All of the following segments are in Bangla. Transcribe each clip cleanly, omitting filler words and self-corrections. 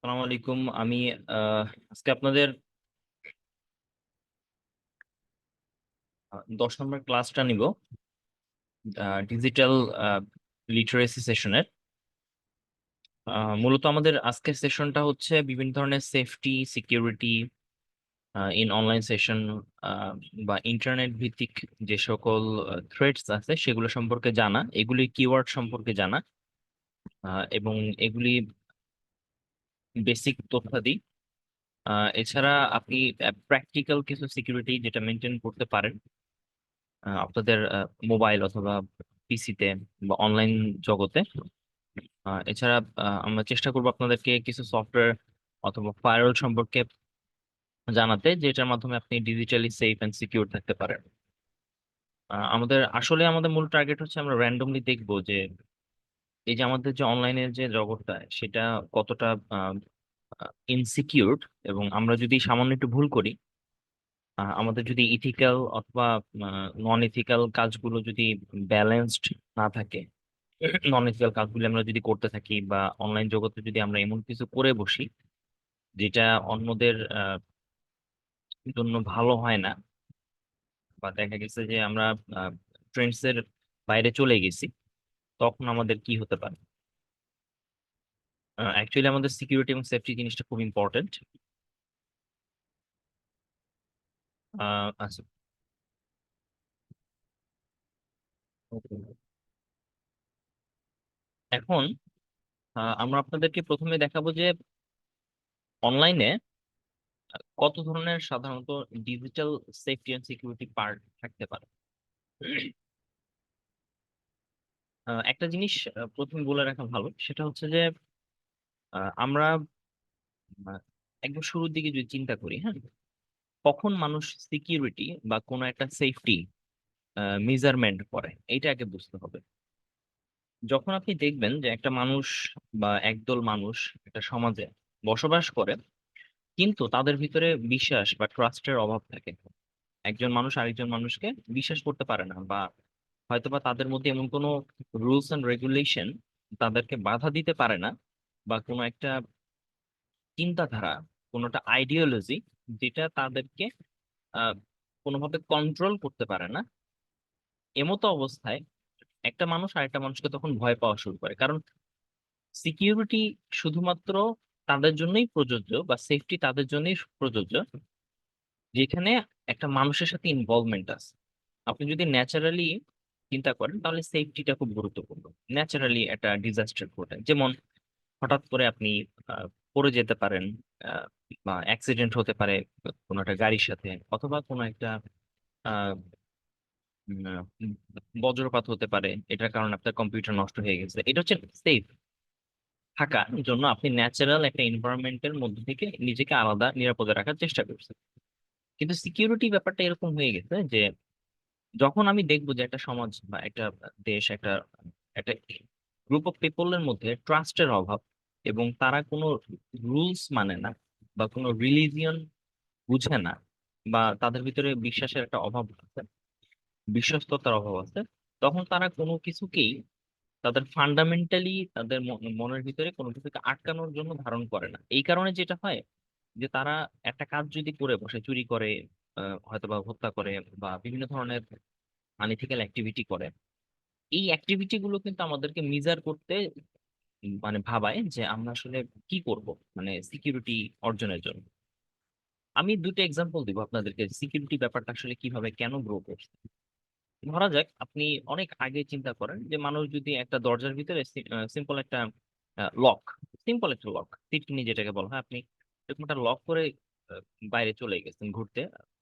আসসালামু আলাইকুম। আমি আজকে আপনাদের 10 নম্বর ক্লাসটা নিব, ডিজিটাল লিটারেসি সেশনের। মূলত আমাদের আজকের সেশনটা হচ্ছে বিভিন্ন ধরনের safety, security in online session বা ইন্টারনেট ভিত্তিক যে সকল থ্রেটস আছে সেগুলো সম্পর্কে জানা, এগুলি কিওয়ার্ড সম্পর্কে জানা, এবং এগুলি বেসিক তথ্যাদি। এছাড়া আপনি প্র্যাকটিক্যাল কিছু সিকিউরিটি যেটা মেনটেন করতে পারেন আপনাদের মোবাইল অথবা পিসিতে বা অনলাইন জগতে। এছাড়া আমরা চেষ্টা করবো আপনাদেরকে কিছু সফটওয়্যার অথবা ফায়ারওয়াল সম্পর্কে জানাতে, যেটার মাধ্যমে আপনি ডিজিটালি সেফ এন্ড সিকিউর থাকতে পারেন। আমাদের মূল টার্গেট হচ্ছে আমরা র্যান্ডমলি দেখবো যে এই যে আমাদের যে অনলাইনের যে জগৎটা সেটা কতটা ইনসিকিউর, এবং আমরা যদি সামান্য একটু ভুল করি, আমাদের যদি ইথিক্যাল অথবা নন ইথিক্যাল কাজগুলো যদি ব্যালেন্সড না থাকে, নন ইথিক্যাল কাজগুলো আমরা যদি করতে থাকি বা অনলাইন জগতে যদি আমরা এমন কিছু করে বসি যেটা অন্যদের জন্য ভালো হয় না, বা দেখা গেছে যে আমরা ট্রেন্ডস এর বাইরে চলে গেছি, তখন আমাদের কি হতে পারে। অ্যাকচুয়ালি আমাদের সিকিউরিটি এবং সেফটি জিনিসটা খুব ইম্পর্টেন্ট। আচ্ছা, এখন আমরা আপনাদেরকে প্রথমে দেখাবো যে অনলাইনে কত ধরনের সাধারণত digital safety and security part থাকতে পারে। একটা জিনিস প্রথমে বলে রাখা ভালো, সেটা হচ্ছে যে আমরা আহ, একদম শুরুর দিকে যদি চিন্তা করি, হ্যাঁ, কখন মানুষ সিকিউরিটি বা কোনো একটা সেফটি মেজারমেন্ট করে, এইটা আগে বুঝতে হবে। যখন আপনি দেখবেন যে একটা মানুষ বা একদল মানুষ একটা সমাজে বসবাস করে, কিন্তু তাদের ভিতরে বিশ্বাস বা ট্রাস্টের অভাব থাকে, একজন মানুষ আরেকজন মানুষকে বিশ্বাস করতে পারে না, বা হয়তোবা তাদের মধ্যে এমন কোনো রুলস এন্ড রেগুলেশন তাদেরকে বাধা দিতে পারে না, বা কোনো একটা চিন্তাধারা, কোনো একটা আইডিওলজি যেটা তাদেরকে আহ কোনোভাবে কন্ট্রোল করতে পারে না। এমতো অবস্থায় একটা মানুষ আরেকটা মানুষকে তখন ভয় পাওয়া শুরু করে, কারণ সিকিউরিটি শুধুমাত্র তাদের জন্যই প্রযোজ্য, বা সেফটি তাদের জন্যই প্রযোজ্য যেখানে একটা মানুষের সাথে ইনভলভমেন্ট আছে। আপনি যদি ন্যাচারালি চিন্তা করেন তাহলে সেফটিটা খুব গুরুত্বপূর্ণ। ন্যাচারালি একটা ডিজাস্টার ঘটে, যেমন হঠাৎ করে আপনি পড়ে যেতে পারেন, আহ, বা অ্যাক্সিডেন্ট হতে পারে কোনো একটা গাড়ির সাথে, অথবা কোনো একটা আহ, উম, আহ, বজ্রপাত হতে পারে, এটার কারণে আপনার কম্পিউটার নষ্ট হয়ে গেছে। এটা হচ্ছে সেফ থাকার জন্য আপনি ন্যাচারাল একটা এনভায়রনমেন্টের মধ্যে থেকে নিজেকে আলাদা নিরাপদে রাখার চেষ্টা করছেন। কিন্তু সিকিউরিটি ব্যাপারটা এরকম হয়ে গেছে যে যখন আমি দেখবো যে একটা সমাজ বা একটা দেশ, একটা একটা গ্রুপ অফ পিপলের মধ্যে ট্রাস্টের অভাব, এবং তারা কোনো রুলস মানে না, বা কোনো রিলিজিয়ন বুঝে না, বা তাদের ভিতরে বিশ্বাসের একটা অভাব আছে, বিশ্বস্ততার অভাব আছে, তখন তারা কোনো কিছুকেই তাদের ফান্ডামেন্টালি তাদের মনের ভিতরে কোনো কিছুকে আটকানোর জন্য ধারণ করে না। এই কারণে যেটা হয় যে তারা একটা কাজ যদি করে বসে, চুরি করে, হয়তোবা হত্যা করে, বা বিভিন্ন ধরনের আনইথিক্যাল অ্যাক্টিভিটি করে, এই অ্যাক্টিভিটি গুলো কিন্তু আমাদেরকে মিজার করতে মানে ভাবায় যে আমরা আসলে কি করব, মানে সিকিউরিটি অর্জনের জন্য। আমি দুটো এক্সাম্পল দিব আপনাদেরকে, সিকিউরিটি ব্যাপারটা আসলে কিভাবে কেন গ্রো করছে। ধরা যাক আপনি অনেক আগে চিন্তা করেন যে মানুষ যদি একটা দরজার ভিতরে সিম্পল একটা লক, সিম্পল একটা লক, টিটকিনি যেটাকে বলা হয়, আপনি এরকম একটা লক করে আহ, বাইরে চলে গেছেন ঘুরতে।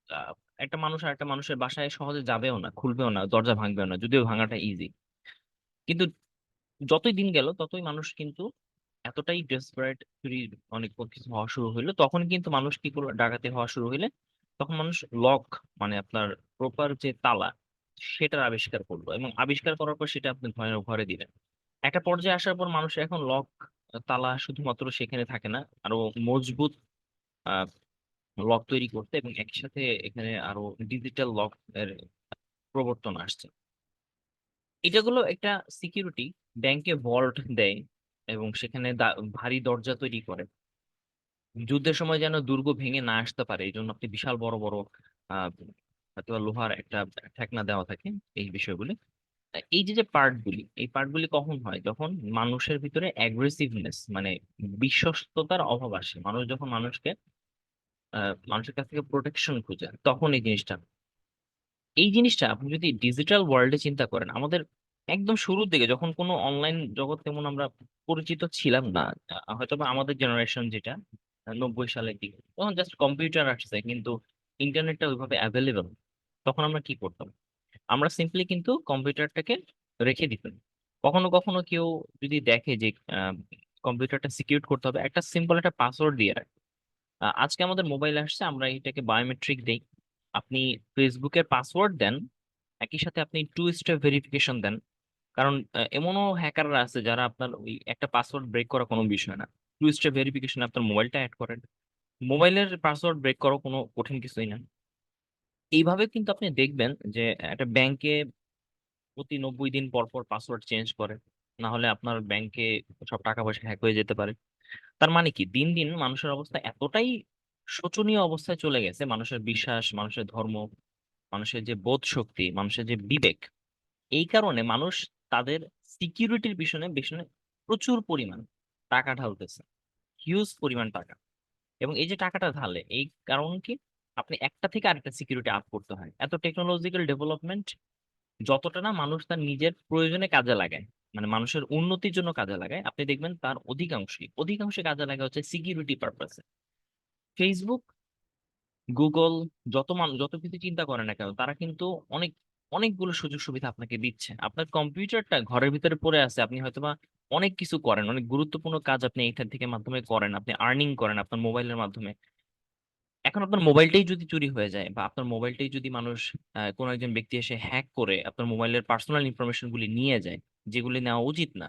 আহ, একটা মানুষ আর একটা মানুষের বাসায় সহজে যাবেও না, খুলবেও না, দরজা ভাঙবেও না, যদিও ভাঙাটা ইজি। কিন্তু যতই দিন গেল ততই মানুষ কিন্তু এতটাই ডেসপারেট, চুরি অনেক কিছু হওয়া শুরু হইলো, তখন কিন্তু মানুষ কি করলো, ডাকাতি হওয়া শুরু হইলে তখন মানুষ লক, মানে আপনার প্রপার যে তালা, সেটার আবিষ্কার করলো, এবং আবিষ্কার করার পর সেটা আপনি ঘরে ঘরে দিলেন। একটা পর্যায়ে আসার পর মানুষ এখন লক, তালা শুধুমাত্র সেখানে থাকে না, আরো মজবুত আহ লক তৈরি করতে, এবং একই সাথে এখানে আরো ডিজিটাল লক এর প্রবর্তন আসছে। এটাগুলো একটা সিকিউরিটি। ব্যাংকে ভল্ট দেয় এবং সেখানে ভারী দরজা তৈরি করে, যুদ্ধের সময় যেন দুর্গ ভেঙে না আসতে পারে এই জন্য আপনি বিশাল বড় বড় আহ হয়তো বা লোহার একটা ঠেকনা দেওয়া থাকে এই বিষয়গুলি। এই যে যে পার্টগুলি, এই পার্টগুলি কখন হয়? যখন মানুষের ভিতরে অ্যাগ্রেসিভনেস মানে বিশ্বস্ততার অভাব আসে। মানুষ যখন মানুষের কাছ থেকে প্রোটেকশন খুঁজে, তখন এই জিনিসটা। এই জিনিসটা আপনি যদি ডিজিটাল ওয়ার্ল্ডে চিন্তা করেন, আমাদের একদম শুরুর দিকে যখন কোনো অনলাইন জগৎ তেমন আমরা পরিচিত ছিলাম না, হয়তো বা আমাদের জেনারেশন যেটা 90 সালের দিকে, তখন জাস্ট কম্পিউটার আসছে কিন্তু ইন্টারনেটটা ওইভাবে অ্যাভেলেবল। তখন আমরা কি করতাম? আমরা সিম্পলি কিন্তু কম্পিউটারটাকে রেখে দিতাম। কখনো কখনো কেউ যদি দেখে যে কম্পিউটারটা সিকিউর করতে হবে, একটা সিম্পল একটা পাসওয়ার্ড দিয়ে রাখে। আজকে আমাদের মোবাইল আসছে, আমরা এটাকে বায়োমেট্রিক দেই। আপনি ফেসবুকের পাসওয়ার্ড দেন, একই সাথে আপনি টু স্টেপ ভেরিফিকেশন দেন। কারণ এমনও হ্যাকাররা আছে যারা আপনার ওই একটা পাসওয়ার্ড ব্রেক করা কোনো বিষয় না, টু স্টেপ ভেরিফিকেশন আপনার মোবাইলটা অ্যাড করেন। মোবাইলের পাসওয়ার্ড ব্রেক করা কোনো কঠিন কিছুই না। এইভাবে কিন্তু আপনি দেখবেন যে একটা ব্যাংকে প্রতি 90 দিন পর পর পাসওয়ার্ড চেঞ্জ করে, না হলে আপনার ব্যাংকে সব টাকা পয়সা হ্যাক হয়ে যেতে পারে। তার মানে কি, দিন দিন মানুষের অবস্থা এতটাই শোচনীয় অবস্থায় চলে গেছে, মানুষের বিশ্বাস, মানুষের ধর্ম, মানুষের যে বোধ শক্তি, মানুষের যে বিবেক, এই কারণে মানুষ তাদের সিকিউরিটির পিছনে পিছনে প্রচুর পরিমাণ টাকা ঢালতেছে, হিউজ পরিমাণ টাকা। এবং এই যে টাকাটা ঢালে, এই কারণ কি, আপনি একটা থেকে আরেকটা সিকিউরিটি আপ করতে হয়। এত টেকনোলজিক্যাল ডেভেলপমেন্ট যতটা না মানুষ তার নিজের প্রয়োজনে কাজে লাগায়, মানে মানুষের উন্নতির জন্য কাজে লাগায়, আপনি দেখবেন তার অধিকাংশই অধিকাংশ কাজে লাগা হচ্ছে সিকিউরিটি পারপাসে। ফেসবুক, গুগল, যত কিছু চিন্তা করে না কেন, তারা কিন্তু অনেক অনেকগুলো সুযোগ সুবিধা আপনাকে দিচ্ছে। আপনার কম্পিউটারটা ঘরের ভিতরে পড়ে আছে, আপনি হয়তোবা অনেক কিছু করেন, অনেক গুরুত্বপূর্ণ কাজ আপনি এইটার থেকে মাধ্যমে করেন, আপনি আর্নিং করেন আপনার মোবাইলের মাধ্যমে। এখন আপনার মোবাইলটাই যদি চুরি হয়ে যায়, বা আপনার মোবাইলটাই যদি মানুষ কোনো একজন ব্যক্তি এসে হ্যাক করে আপনার মোবাইলের পার্সোনাল ইনফরমেশন গুলি নিয়ে যায়, যেগুলি নেওয়া উচিত না,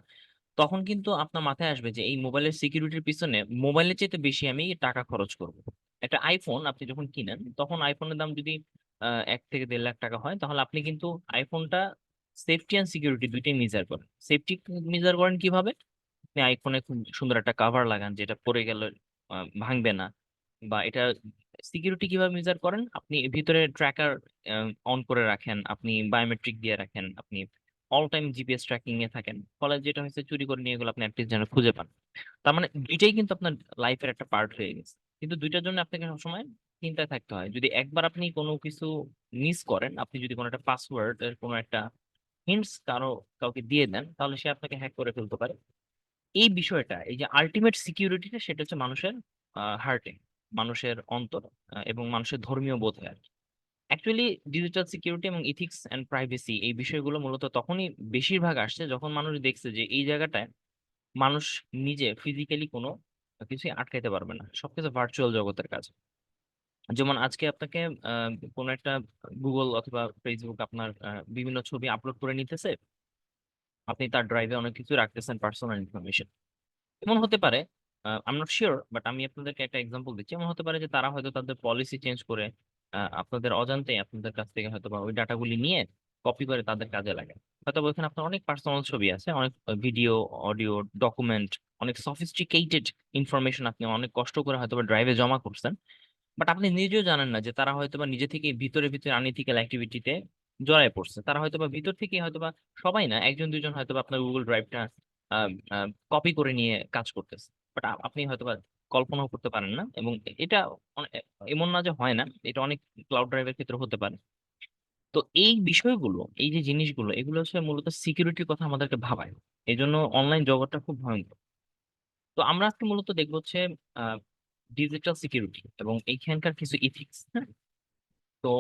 তখন কিন্তু আপনার মাথায় আসবে যে এই মোবাইলের সিকিউরিটির পিছনে মোবাইলের চাইতে বেশি আমি টাকা খরচ করব। একটা আইফোন আপনি যখন কিনেন, তখন আইফোনের দাম যদি 1 থেকে 1.5 লাখ টাকা হয়, তাহলে আপনি কিন্তু আইফোনটা সেফটি অ্যান্ড সিকিউরিটি দুইটাই মেজার করেন। সেফটি মেজার করেন কিভাবে? আপনি আইফোনে খুব সুন্দর একটা কাভার লাগান যেটা পড়ে গেলে ভাঙবে না। বা এটা সিকিউরিটি কিভাবে মেজার করেন, আপনি ভিতরে ট্র্যাকার অন করে রাখেন, আপনি বায়োমেট্রিক দিয়ে রাখেন, আপনি অল টাইম জিপিএস ট্র্যাকিং এ থাকেন, ফলে যেটা হচ্ছে চুরি করে নিয়ে গেলে আপনি অ্যাটলিস্ট যেন খুঁজে পান। তার মানে দুইটাই কিন্তু আপনার লাইফের একটা পার্ট হয়ে গেছে। কিন্তু দুইটার জন্য আপনাকে সবসময় চিন্তায় থাকতে হয়। যদি একবার আপনি কোনো কিছু মিস করেন, আপনি যদি কোনো একটা পাসওয়ার্ড এর কোনো একটা হিন্টস কাউকে দিয়ে দেন, তাহলে সে আপনাকে হ্যাক করে ফেলতে পারে। এই বিষয়টা, এই যে আলটিমেট সিকিউরিটিটা, সেটা হচ্ছে মানুষের হার্টে, মানুষের অন্তর, এবং মানুষের ধর্মীয় বোধে আর কি। অ্যাকচুয়ালি ডিজিটাল সিকিউরিটি এবং ইথিক্স অ্যান্ড প্রাইভেসি, এই বিষয়গুলো মূলত তখনই বেশিরভাগ আসছে যখন মানুষ দেখছে যে এই জায়গাটায় মানুষ নিজে ফিজিক্যালি কোনো কিছুই আটকাইতে পারবে না, সবকিছু ভার্চুয়াল জগতের কাজ। যেমন আজকে আপনাকে কোনো একটা গুগল অথবা ফেসবুক আপনার বিভিন্ন ছবি আপলোড করে নিতেছে, আপনি তার ড্রাইভে অনেক কিছু রাখতেছেন, পার্সোনাল ইনফরমেশন। এমন হতে পারে, I am not sure, but আমি আপনাদেরকে একটা এক্সাম্পল দিচ্ছি। এমন হতে পারে যে তারা হয়তো তাদের পলিসি চেঞ্জ করে আপনাদের অজান্তে আপনাদের কাছ থেকে হয়তো বা ওই ডাটাগুলি নিয়ে কপি করে তাদের কাজে লাগে। হয়তো বা ওখানে আপনার অনেক পার্সোনাল ছবি আছে, অনেক ভিডিও, অডিও, ডকুমেন্ট, অনেক সফিস্টিকেটেড ইনফরমেশন আপনি অনেক কষ্ট করে হয়তো বা ড্রাইভে জমা করছেন। বাট আপনি নিজেও জানেন না যে তারা হয়তো বা নিজে থেকে ভিতরে ভিতরে আনইথিক্যাল অ্যাক্টিভিটিতে জড়ায় পড়ছে। তারা হয়তো বা ভিতর থেকে হয়তো বা, সবাই না, একজন দুইজন হয়তো বা আপনার গুগল ড্রাইভটা কপি করে নিয়ে কাজ করতেছে। বাট আপনি হয়তো বা কল্পনাও করতে পারেন না। এবং এটা এমন না যে হয় না, এটা অনেক ক্লাউড ড্রাইভের ক্ষেত্রে হতে পারে। তো এই বিষয়গুলো, এই যে জিনিসগুলো, এগুলো হচ্ছে মূলত সিকিউরিটির কথা আমাদেরকে ভাবায়। এই জন্য অনলাইন জগৎটা খুব ভয়ঙ্কর। তো আমরা আজকে মূলত দেখবো হচ্ছে ডিজিটাল সিকিউরিটি এবং এইখানকার কিছু ইথিক্স। তো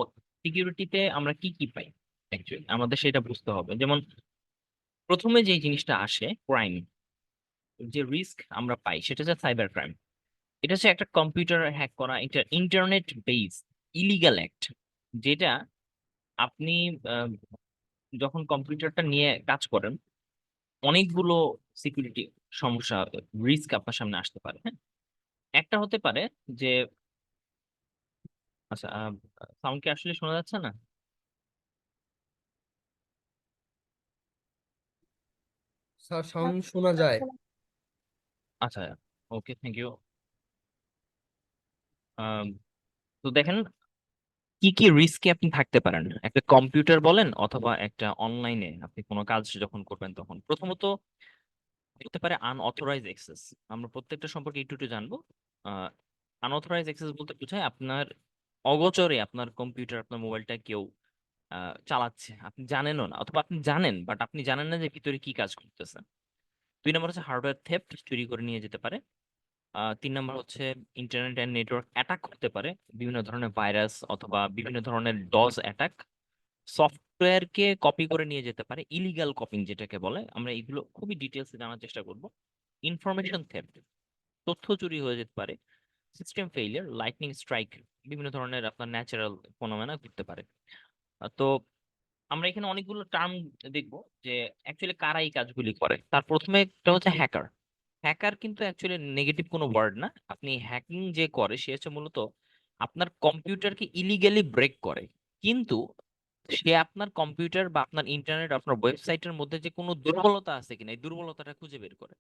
সিকিউরিটিতে আমরা কি কি পাই, অ্যাকচুয়ালি আমাদের সেটা বুঝতে হবে। যেমন প্রথমে যে জিনিসটা আসে, ক্রাইম, যে রিস্ক আমরা পাই সেটা হচ্ছে সাইবার ক্রাইম। এটা হচ্ছে একটা কম্পিউটার হ্যাক করা, এটা ইন্টারনেট বেস ইলিগাল অ্যাক্ট, যেটা আপনি আহ, যখন কম্পিউটারটা নিয়ে কাজ করেন, অনেকগুলো সিকিউরিটি সমস্যা, রিস্ক আপনার সামনে আসতে পারে। হ্যাঁ, একটা হতে পারে যে, আচ্ছা, সাউন্ড কি আসলে শোনা যাচ্ছে না? সাউন্ড শোনা যায়। আচ্ছা, ওকে, থ্যাংক ইউ। আহ, তো দেখেন কি কি রিস্কে আপনি থাকতে পারেন একটা কম্পিউটার বলেন অথবা একটা অনলাইনে আপনি কোনো কাজ যখন করবেন তখন প্রথমত হতে পারে আনঅথরাইজ অ্যাক্সেস। আমরা প্রত্যেকটা সম্পর্কে একটু একটু জানবো। আনঅথরাইজ অ্যাক্সেস বলতে বোঝায় আপনার অগোচরে আপনার কম্পিউটার আপনার মোবাইলটা কেউ চালাচ্ছে, আপনি জানেনও না, অথবা আপনি জানেন বাট আপনি জানেন না যে ভিতরে কি কাজ করতেছে। 2 নম্বর হচ্ছে হার্ডওয়্যার থেফট, চুরি করে নিয়ে যেতে পারে। 3 নম্বর হচ্ছে ইন্টারনেট অ্যান্ড নেটওয়ার্ক অ্যাটাক হতে পারে, বিভিন্ন ধরনের ভাইরাস অথবা বিভিন্ন ধরনের ডজ অ্যাটাক। সফটওয়্যারকে কপি করে নিয়ে যেতে পারে, ইলিগাল কপিং যেটাকে বলে, আমরা এগুলো খুবই ডিটেলসে জানার চেষ্টা করব। ইনফরমেশন থেফট, তথ্য চুরি হয়ে যেতে পারে। সিস্টেম ফেইলিয়ার, লাইটনিং স্ট্রাইক, বিভিন্ন ধরনের আপনার ন্যাচারাল ফেনোমেনা ঘটতে পারে। তো আমরা এখানে অনেকগুলো টার্ম দেখবো যে অ্যাকচুয়ালি কারা এই কাজগুলি করে। তার প্রথমে একটা হচ্ছে হ্যাকার। হ্যাকার কিন্তু অ্যাকচুয়ালি নেগেটিভ কোনো ওয়ার্ড না। আপনি হ্যাকিং যে করে সে হচ্ছে মূলত আপনার কম্পিউটারকে ইলিগালি ব্রেক করে, কিন্তু সে আপনার কম্পিউটার বা আপনার ইন্টারনেট আপনার ওয়েবসাইটের মধ্যে যে কোনো দুর্বলতা আছে কিনা এই দুর্বলতাটা খুঁজে বের করে।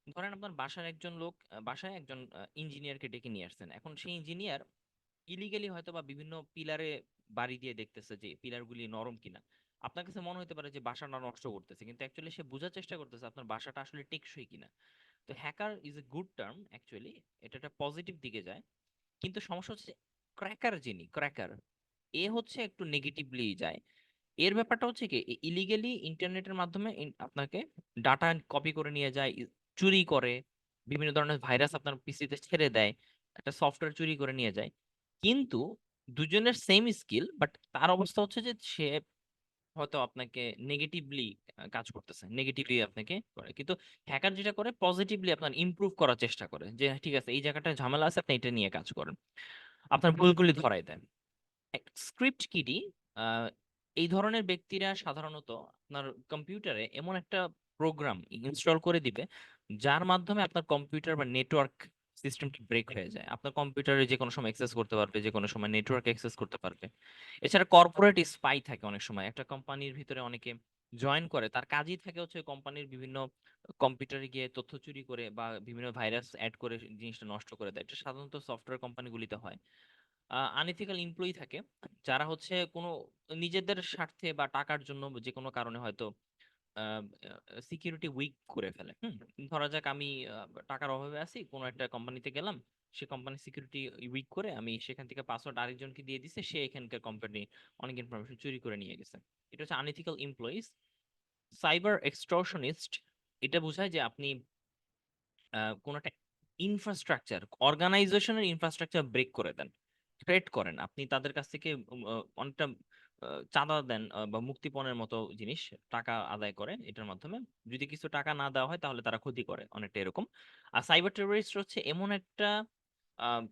ধরেন আপনার বাসার একজন লোক বাসায় একজন ইঞ্জিনিয়ারকে ডেকে নিয়ে আসছেন, এখন সেই ইঞ্জিনিয়ার ইলিগালি হয়তো বা বিভিন্ন পিলারে বাড়ি দিয়ে দেখতেছে যে পিলারগুলি নরম কিনা। আপনার কাছে মনে হতে পারে যে বাসাটা নষ্ট করতেছে, কিন্তু অ্যাকচুয়ালি সে বোঝার চেষ্টা করতেছে আপনার বাসাটা আসলে টেকসই কিনা। তো hacker is a good term actually, এটা একটা পজিটিভ দিকে যায়। কিন্তু সমস্যা হচ্ছে ক্র্যাকার, যিনি ক্র্যাকার, এ হচ্ছে একটু নেগেটিভলি যায়। এর ব্যাপারটা হচ্ছে কি ইলিগালি ইন্টারনেটের মাধ্যমে আপনাকে ডাটা কপি করে নিয়ে যায়, চুরি করে, বিভিন্ন ধরনের ভাইরাস আপনার পিসিতে ছেড়ে দেয়, একটা সফটওয়্যার চুরি করে নিয়ে যায়। কিন্তু দুজনের সেম স্কিল, বাট তার অবস্থা হচ্ছে যে সে হয়তো আপনাকে নেগেটিভলি কাজ করতেছে, নেগেটিভলি আপনাকে করে, কিন্তু হ্যাকার যেটা করে পজিটিভলি আপনার ইমপ্রুভ করার চেষ্টা করে যে ঠিক আছে এই জায়গাটা ঝামেলা আছে আপনি এটা নিয়ে কাজ করেন, আপনার ভুলগুলি ধরায় দেন। স্ক্রিপ্ট কিডি, আহ, এই ধরনের ব্যক্তিরা সাধারণত আপনার কম্পিউটারে এমন একটা প্রোগ্রাম ইনস্টল করে দিবে যার মাধ্যমে আপনার কম্পিউটার বা নেটওয়ার্ক সিস্টেমটি ব্রেক হয়ে যায়, আপনার কম্পিউটারে যে কোনো সময় অ্যাক্সেস করতে পারবে, যে কোনো সময় নেটওয়ার্ক অ্যাক্সেস করতে পারবে। এছাড়া কর্পোরেট স্পাই থাকে, অনেক সময় একটা কোম্পানির ভিতরে অনেকে জয়েন করে, তার কাজই থাকে হচ্ছে কোম্পানির বিভিন্ন কম্পিউটারে গিয়ে তথ্য চুরি করে বা বিভিন্ন ভাইরাস অ্যাড করে জিনিসটা নষ্ট করে দেয়। এটা সাধারণত সফটওয়্যার কোম্পানিগুলিতে হয়। আনএথিক্যাল এমপ্লয়ি থাকে, যারা হচ্ছে কোনো নিজেদের স্বার্থে বা টাকার জন্য যে কোনো কারণে হয়তো সিকিউরিটি উইক করে ফেলে। ধরা যাক আমি টাকার অভাবে আছি, কোনো একটা কোম্পানিতে গেলাম, সে কোম্পানি সিকিউরিটি উইক করে আমি সেখান থেকে পাসওয়ার্ড আরেকজনকে দিয়ে দিছে, সে এখানকার কোম্পানি অনেক ইনফরমেশন চুরি করে নিয়ে গেছে। এটা হচ্ছে আনএথিক্যাল এমপ্লয়িজ। সাইবার এক্সটর্শনিস্ট, এটা বোঝায় যে আপনি কোন একটা ইনফ্রাস্ট্রাকচার, অর্গানাইজেশনের ইনফ্রাস্ট্রাকচার ব্রেক করে দেন, থ্রেট করেন, আপনি তাদের কাছ থেকে অনেকটা চাঁদা দেন বা মুক্তিপণের মতো জিনিস, টাকা আদায় করে এটার মাধ্যমে। যদি কিছু টাকা না দেওয়া হয় তাহলে তারা ক্ষতি করে, অনেকটা এরকম। আর সাইবার টেররিস্ট হচ্ছে এমন একটা আহ,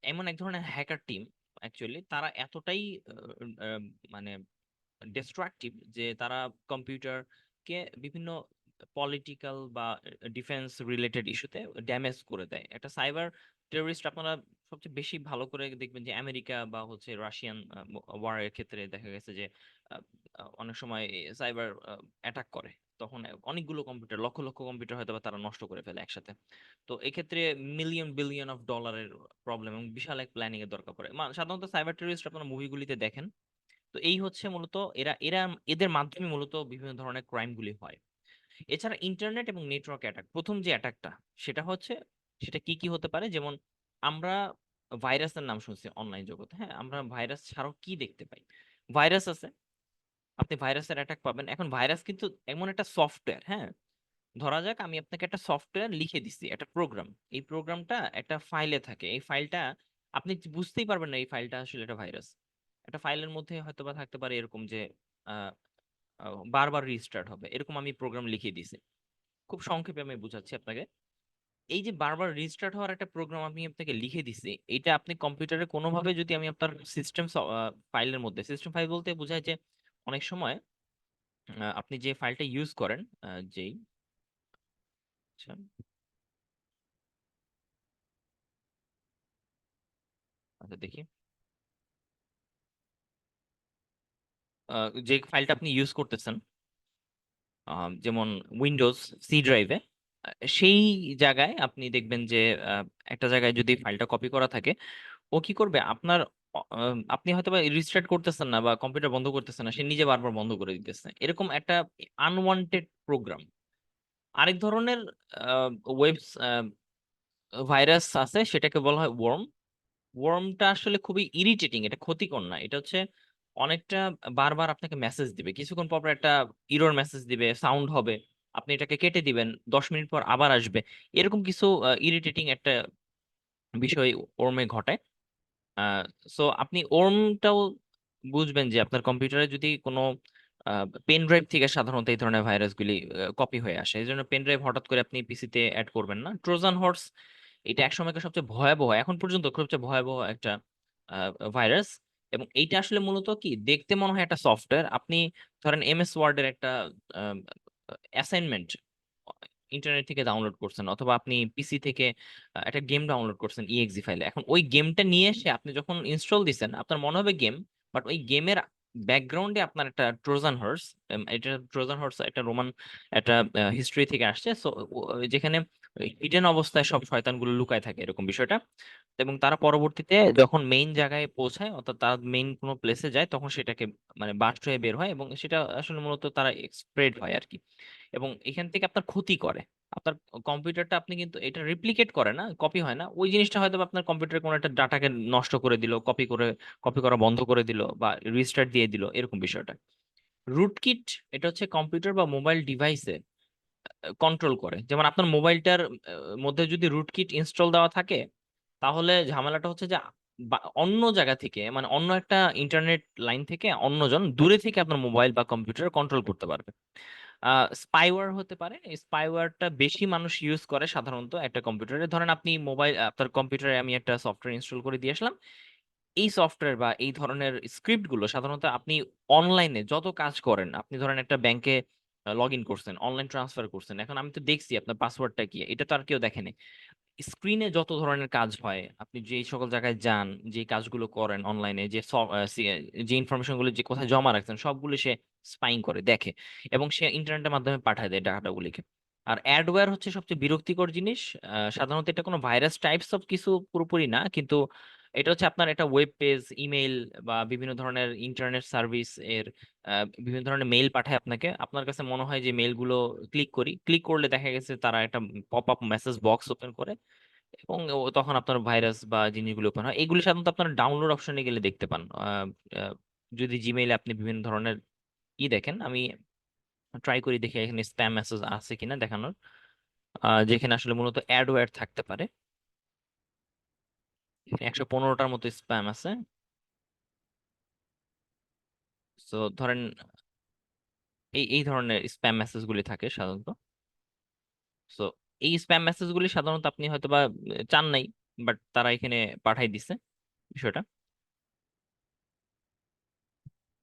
এমন এক ধরনের হ্যাকার টিম, অ্যাকচুয়ালি তারা এতটাই আহ, মানে ডিস্ট্রাকটিভ যে তারা কম্পিউটারকে বিভিন্ন পলিটিক্যাল বা ডিফেন্স রিলেটেড ইস্যুতে ড্যামেজ করে দেয়। একটা সাইবার টেররিস্ট আপনারা সবচেয়ে বেশি ভালো করে দেখবেন যে আমেরিকা বা হচ্ছে রাশিয়ান ওয়ারের ক্ষেত্রে দেখা গেছে যে আহ, অনেক সময় সাইবার অ্যাটাক করে, তখন অনেকগুলো কম্পিউটার, লক্ষ লক্ষ কম্পিউটার হয়তো বা তারা নষ্ট করে ফেলে একসাথে। তো এক্ষেত্রে মিলিয়ন বিলিয়ন অফ ডলারের প্রবলেম এবং বিশাল এক প্ল্যানিং এর দরকার পড়ে। সাধারণত সাইবার টেররিস্ট আপনারা মুভিগুলিতে দেখেন। তো এই হচ্ছে মূলত এরা এরা এদের মাধ্যমে মূলত বিভিন্ন ধরনের ক্রাইম গুলি হয়। এছাড়া ইন্টারনেট এবং নেটওয়ার্ক অ্যাটাক, প্রথম যে অ্যাটাকটা সেটা হচ্ছে, সেটা কি কি হতে পারে, যেমন আমরা ভাইরাসের নাম শুনছি অনলাইন জগতে, হ্যাঁ আমরা ভাইরাস ছাড়াও কি দেখতে পাই, ভাইরাস আছে, আপনি ভাইরাসের অ্যাটাক পাবেন। এখন ভাইরাস কিন্তু এমন একটা সফটওয়্যার, হ্যাঁ ধরা যাক আমি আপনাকে একটা সফটওয়্যার লিখে দিছি, একটা প্রোগ্রাম, এই প্রোগ্রামটা একটা ফাইলে থাকে, এই ফাইলটা আপনি বুঝতেই পারবেন না এই ফাইলটা আসলে একটা ভাইরাস। একটা ফাইলের মধ্যে হয়তো বা থাকতে পারে এরকম যে আহ, বারবার রিস্টার্ট হবে, এরকম আমি প্রোগ্রাম লিখে দিছি। খুব সংক্ষেপে আমি বুঝাচ্ছি আপনাকে। এই যে বারবার রিস্টার্ট হওয়ার একটা প্রোগ্রাম আমি আপনাকে লিখে দিছি, এটা আপনি কম্পিউটারে কোনোভাবে যদি আমি আপনার সিস্টেম ফাইলের মধ্যে, সিস্টেম ফাইল বলতে বোঝায় যে অনেক সময় আপনি যে ফাইলটা ইউজ করেন, যেই আচ্ছা আচ্ছা দেখি, যে ফাইলটা আপনি ইউজ করতেছেন, যেমন উইন্ডোজ সি ড্রাইভে, সেই জায়গায় আপনি দেখবেন যে আহ, একটা জায়গায় যদি ফাইলটা কপি করা থাকে, ও কি করবে আপনার আপনি হয়তো বা রিস্টার্ট করতেছেন না বা কম্পিউটার বন্ধ করতেছেন না, সে নিজে বারবার বন্ধ করে দিতেছে, এরকম একটা আনওয়ান্টেড প্রোগ্রাম। আরেক ধরনের ওয়েব ভাইরাস আছে, সেটাকে বলা হয় ওয়র্ম। ওয়র্মটা আসলে খুবই ইরিটেটিং, এটা ক্ষতিকর না, এটা হচ্ছে অনেকটা বারবার আপনাকে মেসেজ দিবে, কিছুক্ষণ পর পর একটা ইরর মেসেজ দিবে, সাউন্ড হবে, আপনি এটাকে কেটে দিবেন, 10 মিনিট পর আবার আসবে। এরকম কিছু ইরিটেটিং একটা বিষয় ওর্মে ঘটে। সো আপনি ওর্মটাও বুঝবেন যে আপনার কম্পিউটারে যদি কোনো পেন ড্রাইভ থেকে সাধারণত এই ধরনের ভাইরাসগুলি কপি হয়ে আসে, এই জন্য পেন ড্রাইভ হঠাৎ করে আপনি পিসিতে অ্যাড করবেন না। ট্রোজান হর্স এটা একসময়কার সবচেয়ে ভয়াবহ, এখন পর্যন্ত সবচেয়ে ভয়াবহ একটা ভাইরাস। এবং এইটা আসলে মূলত কি, দেখতে মনে হয় একটা সফটওয়্যার, আপনি ধরেন এমএস ওয়ার্ডের একটা অ্যাসাইনমেন্ট ইন্টারনেট থেকে ডাউনলোড করছেন, অথবা আপনি পিসি থেকে একটা গেম ডাউনলোড করছেন ইএক্সি ফাইলে, এখন ওই গেমটা নিয়ে এসে আপনি যখন ইনস্টল দিছেন আপনার মনে হবে গেম, বাট ওই গেমের ব্যাকগ্রাউন্ডে আপনার একটা ট্রোজান হর্স, এটা ট্রোজান হর্স একটা রোমান একটা হিস্ট্রি থেকে আসছে, সো যেখানে হিডেন অবস্থায় সব শয়তানগুলো লুকায় থাকে এরকম বিষয়টা। এবং তারা পরবর্তীতে যখন মেইন জায়গায় পৌঁছায়, অর্থাৎ তার মেইন কোনো প্লেসে যায়, তখন সেটাকে মানে বার্স্ট হয়ে বের হয়, এবং সেটা আসলে মূলত তারা স্প্রেড হয় আর কি। এবং এখান থেকে আপনার ক্ষতি করে আপনার কম্পিউটারটা, আপনি কিন্তু এটা রিপ্লিকেট করে না, কপি হয় না, ওই জিনিসটা হয়তো বা আপনার কম্পিউটারের কোনো একটা ডাটাকে নষ্ট করে দিল, কপি করা বন্ধ করে দিল, বা রিস্টার্ট দিয়ে দিল, এরকম বিষয়টা। রুটকিট এটা হচ্ছে কম্পিউটার বা মোবাইল ডিভাইসে কন্ট্রোল করে। যেমন আপনার মোবাইলটার মধ্যে যদি রুটকিট ইনস্টল দেওয়া থাকে, তাহলে ঝামেলাটা হচ্ছে যে অন্য জায়গা থেকে, মানে অন্য একটা ইন্টারনেট লাইন থেকে অন্যজন দূরে থেকে আপনার মোবাইল বা কম্পিউটার কন্ট্রোল করতে পারবে। স্পাইওয়্যার হতে পারে, এই স্পাইওয়্যারটা বেশি মানুষ ইউজ করে সাধারণত একটা কম্পিউটারে। ধরেন আপনি আপনার কম্পিউটারে আমি একটা সফটওয়্যার ইনস্টল করে দিয়ে আসলাম, এই সফটওয়্যার বা এই ধরনের স্ক্রিপ্ট গুলো সাধারণত আপনি অনলাইনে যত কাজ করেন, আপনি ধরেন একটা ব্যাংকে লগ ইন করছেন, অনলাইন ট্রান্সফার করছেন, এখন আমি তো দেখছি আপনার পাসওয়ার্ডটা কি, এটা তো আর কেউ দেখেনি। স্ক্রিনে যত ধরনের কাজ হয়, আপনি যে সকল জায়গায় যান, যে কাজগুলো করেন অনলাইনে, যে ইনফরমেশন গুলো যে কোথায় জমা রাখছেন, সবগুলো সে স্পাইং করে দেখে, এবং সে ইন্টারনেটের মাধ্যমে পাঠায় দেয় ডাটাগুলিকে। আর অ্যাডওয়্যার হচ্ছে সবচেয়ে বিরক্তিকর জিনিস। সাধারণত এটা কোনো ভাইরাস টাইপস অফ কিছু পুরোপুরি না, কিন্তু এটা হচ্ছে আপনার একটা ওয়েব পেজ, ইমেইল বা বিভিন্ন ধরনের ইন্টারনেট সার্ভিস এর বিভিন্ন ধরনের মেইল পাঠায় আপনাকে, আপনার কাছে মনে হয় যে মেইলগুলো ক্লিক করলে দেখা গেছে তারা একটা pop up message box open করে, এবং তখন আপনার ভাইরাস বা জিনিসগুলো ওপেন হয়। এগুলি সাধারণত আপনার ডাউনলোড অপশনে গেলে দেখতে পান। আহ, যদি জিমেইলে আপনি বিভিন্ন ধরনের দেখেন, আমি ট্রাই করি দেখি এখানে স্প্যাম মেসেজ আছে কিনা দেখানোর, যেখানে আসলে মূলত অ্যাডওয়্যার থাকতে পারে। 115টার মতো স্প্যাম আছে। তো ধরেন এই এই ধরনের স্প্যাম মেসেজ গুলি থাকে সাধারণত। তো এই স্প্যাম মেসেজ গুলি সাধারণত আপনি হয়তো বা চান নাই, বাট তারা এখানে পাঠাই দিছে বিষয়টা।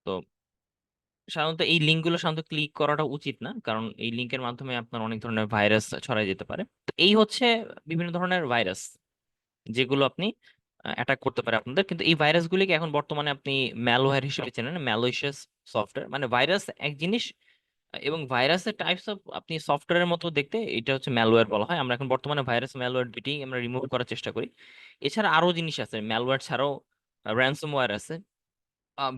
তো সাধারণত এই লিঙ্কগুলো সাধারণত ক্লিক করাটা উচিত না, কারণ এই লিঙ্কের মাধ্যমে আপনার অনেক ধরনের ভাইরাস ছড়াই যেতে পারে। তো এই হচ্ছে বিভিন্ন ধরনের ভাইরাস যেগুলো আপনি অ্যাটাক করতে পারে আপনাদের। কিন্তু এই ভাইরাসগুলিকে এখন বর্তমানে আপনি ম্যালওয়্যার হিসেবে চেনেন, ম্যালিশিয়াস সফটওয়্যার। মানে ভাইরাস এক জিনিস, এবং ভাইরাসের টাইপস অফ আপনি সফটওয়্যারের মতো দেখতে, এটা হচ্ছে ম্যালওয়্যার বলা হয়। আমরা এখন বর্তমানে ভাইরাস ম্যালওয়্যার দুটি আমরা রিমুভ করার চেষ্টা করি। এছাড়া আরো জিনিস আছে, ম্যালওয়্যার ছাড়াও র্যানসমওয়্যার আছে,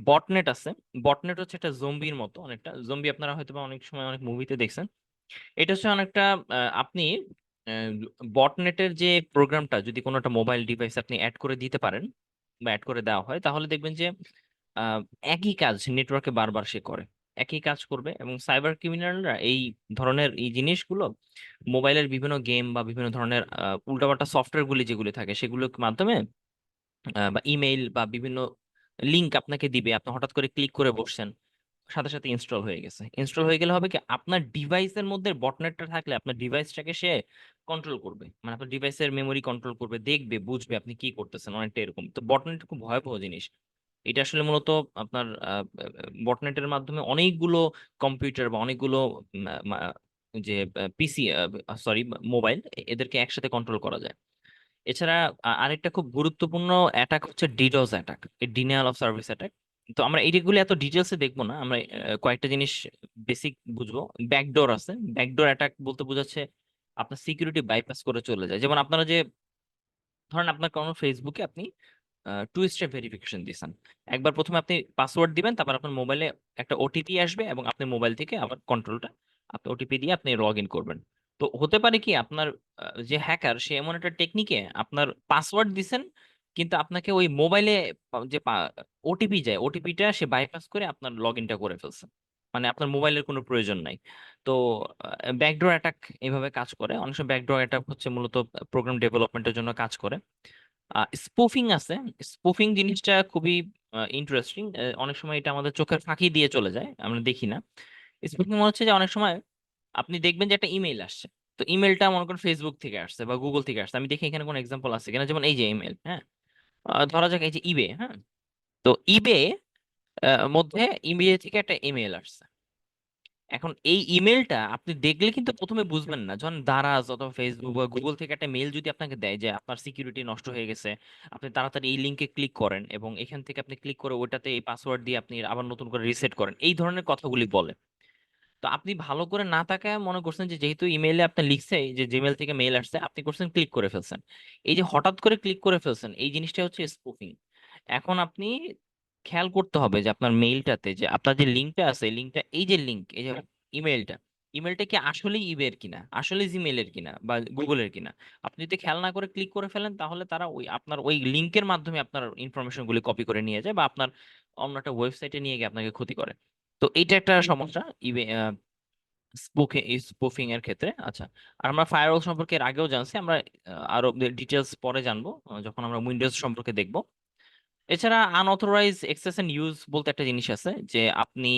বটনেট আছে। বটনেট হচ্ছে একটা জম্বির মতো, অনেকটা জম্বি আপনারা হয়তো বা অনেক সময় অনেক মুভিতে দেখছেন। এটা হচ্ছে অনেকটা আপনি বটনেটের যে প্রোগ্রামটা যদি কোনো একটা মোবাইল ডিভাইস আপনি অ্যাড করে দিতে পারেন বা অ্যাড করে দেওয়া হয়, তাহলে দেখবেন যে আহ, একই কাজ নেটওয়ার্কে বারবার সে করে, একই কাজ করবে। এবং সাইবার ক্রিমিনালরা এই ধরনের এই জিনিসগুলো মোবাইলের বিভিন্ন গেম বা বিভিন্ন ধরনের উল্টাপাল্টা সফটওয়্যার গুলি যেগুলি থাকে সেগুলোর মাধ্যমে বা ইমেইল বা বিভিন্ন লিংক আপনাকে দিবে, আপনি হঠাৎ করে ক্লিক করে বসছেন, সাথে সাথে ইনস্টল হয়ে গেছে। ইনস্টল হয়ে গেলে হবে কি, আপনার ডিভাইসের মধ্যে বটনেটটা থাকলে আপনার ডিভাইসটাকে সে কন্ট্রোল করবে, মানে আপনার ডিভাইসের মেমোরি কন্ট্রোল করবে, দেখবে, বুঝবে আপনি কি করতেছেন, অনেকটা এরকম। তো বটনেট খুব ভয়াবহ জিনিস। এটা আসলে মূলত আপনার বটনেটের মাধ্যমে অনেকগুলো কম্পিউটার বা অনেকগুলো উম, আহ, মা- যে পিসি, সরি, মোবাইল, এদেরকে একসাথে কন্ট্রোল করা যায়। এছাড়া আরেকটা খুব গুরুত্বপূর্ণ অ্যাটাক হচ্ছে DDoS attack, denial of service attack. তো আমরা এইগুলো এত ডিটেলসে দেখবো না, আমরা কয়েকটা জিনিস বেসিক বুঝবো। ব্যাকডোর আছে, ব্যাকডোর অ্যাটাক বলতে বোঝাচ্ছে আপনার সিকিউরিটি বাইপাস করে চলে যায়। যেমন আপনারা যে ধরেন আপনার কোনো ফেসবুকে আপনি টু স্টেপ ভেরিফিকেশন দিয়েছেন। একবার প্রথমে আপনি পাসওয়ার্ড দিবেন, তারপর আপনার মোবাইলে একটা ওটিপি আসবে এবং আপনি মোবাইল থেকে আবার কন্ট্রোলটা আপনি ওটিপি দিয়ে আপনি লগ ইন করবেন। তো হতে পারে কি আপনার যে হ্যাকার সে এমন একটা টেকনিকে আপনার পাসওয়ার্ড দিছেন, কিন্তু আপনাকে ওই মোবাইলে যে ওটিপি যায় ওটিপিটা সে বাইপাস করে আপনার লগ ইনটা করে ফেলছে, মানে আপনার মোবাইলের কোনো প্রয়োজন নাই। তো ব্যাকডোর অ্যাটাক এইভাবে কাজ করে। অনেক সময় ব্যাকডোর অ্যাটাক হচ্ছে মূলত প্রোগ্রাম ডেভেলপমেন্টের জন্য কাজ করে। স্পুফিং আছে। স্পুফিং জিনিসটা খুবই ইন্টারেস্টিং। অনেক সময় এটা আমাদের চোখের ফাঁকি দিয়ে চলে যায়, আমরা দেখি না। স্পুফিং হচ্ছে যে অনেক সময় আপনি দেখবেন যে একটা ইমেল আসছে, তো ইমেলটা মনে করেন ফেসবুক থেকে আসছে বা গুগল থেকে আসছে। আমি দেখি এখানে কোনো এক্সাম্পল আছে কিনা, যেমন এই যে ইমেল, হ্যাঁ, ধরা যাক এই যে ইবে, হ্যাঁ, তো ইবে মধ্যে ইবে থেকে একটা ইমেল আসছে। এখন এই ইমেলটা আপনি দেখলে কিন্তু প্রথমে বুঝবেন না, যখন দারাজ অথবা ফেসবুক বা গুগল থেকে একটা মেল যদি আপনাকে দেয় যে আপনার সিকিউরিটি নষ্ট হয়ে গেছে, আপনি তাড়াতাড়ি এই লিঙ্কে ক্লিক করেন এবং এখান থেকে আপনি ক্লিক করে ওটাতে এই পাসওয়ার্ড দিয়ে আপনি আবার নতুন করে রিসেট করেন, এই ধরনের কথাগুলি বলে। তো আপনি ভালো করে না তাকায় মনে করছেন যে যেহেতু ইমেইলে আপনি লিখছে যে জিমেল থেকে মেল আসছে, আপনি করছেন ক্লিক করে ফেলছেন। এই যে হঠাৎ করে ক্লিক করে ফেলছেন, এই জিনিসটা হচ্ছে স্পুফিং। এখন আপনি খেয়াল করতে হবে যে আপনার মেইলটাতে যে আপনার যে লিঙ্কটা আছে, লিঙ্কটা এই যে লিঙ্ক, এই যে ইমেলটা, ইমেলটা কি আসলে ইবের কিনা, আসলে জিমেলের কিনা বা গুগলের কিনা। আপনি যদি খেয়াল না করে ক্লিক করে ফেলেন, তাহলে তারা ওই আপনার ওই লিঙ্কের মাধ্যমে আপনার ইনফরমেশন গুলি কপি করে নিয়ে যায় বা আপনার অন্য একটা ওয়েবসাইটে নিয়ে গিয়ে আপনাকে ক্ষতি করে। তো এইটা একটা সমস্যা স্পুফিং এর ক্ষেত্রে। আচ্ছা, আর আমরা ফায়ারওয়াল সম্পর্কে এর আগেও জানছি, আমরা আরো ডিটেলস পরে জানবো যখন আমরা উইন্ডোজ সম্পর্কে দেখব। এছাড়া আনঅথরাইজ অ্যাক্সেস এন্ড ইউজ বলতে একটা জিনিস আছে যে আপনি